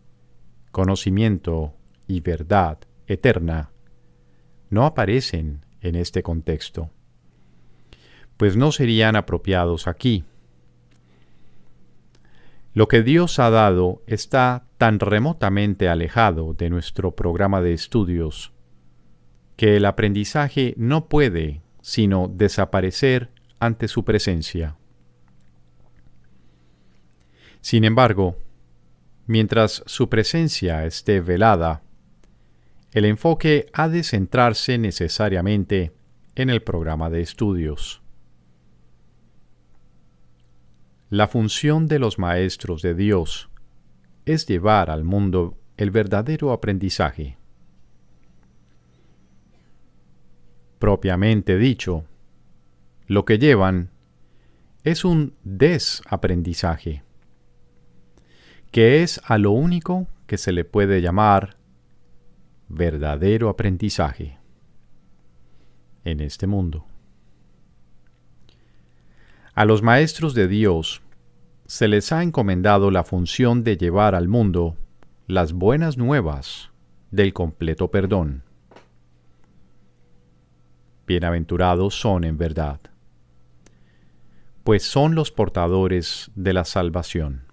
Speaker 1: conocimiento y verdad eterna no aparecen en este contexto, pues no serían apropiados aquí. Lo que Dios ha dado está tan remotamente alejado de nuestro programa de estudios que el aprendizaje no puede sino desaparecer ante su presencia. Sin embargo, mientras su presencia esté velada, el enfoque ha de centrarse necesariamente en el programa de estudios. La función de los maestros de Dios es llevar al mundo el verdadero aprendizaje. Propiamente dicho, lo que llevan es un desaprendizaje, que es a lo único que se le puede llamar verdadero aprendizaje en este mundo. A los maestros de Dios se les ha encomendado la función de llevar al mundo las buenas nuevas del completo perdón. Bienaventurados son en verdad, pues son los portadores de la salvación.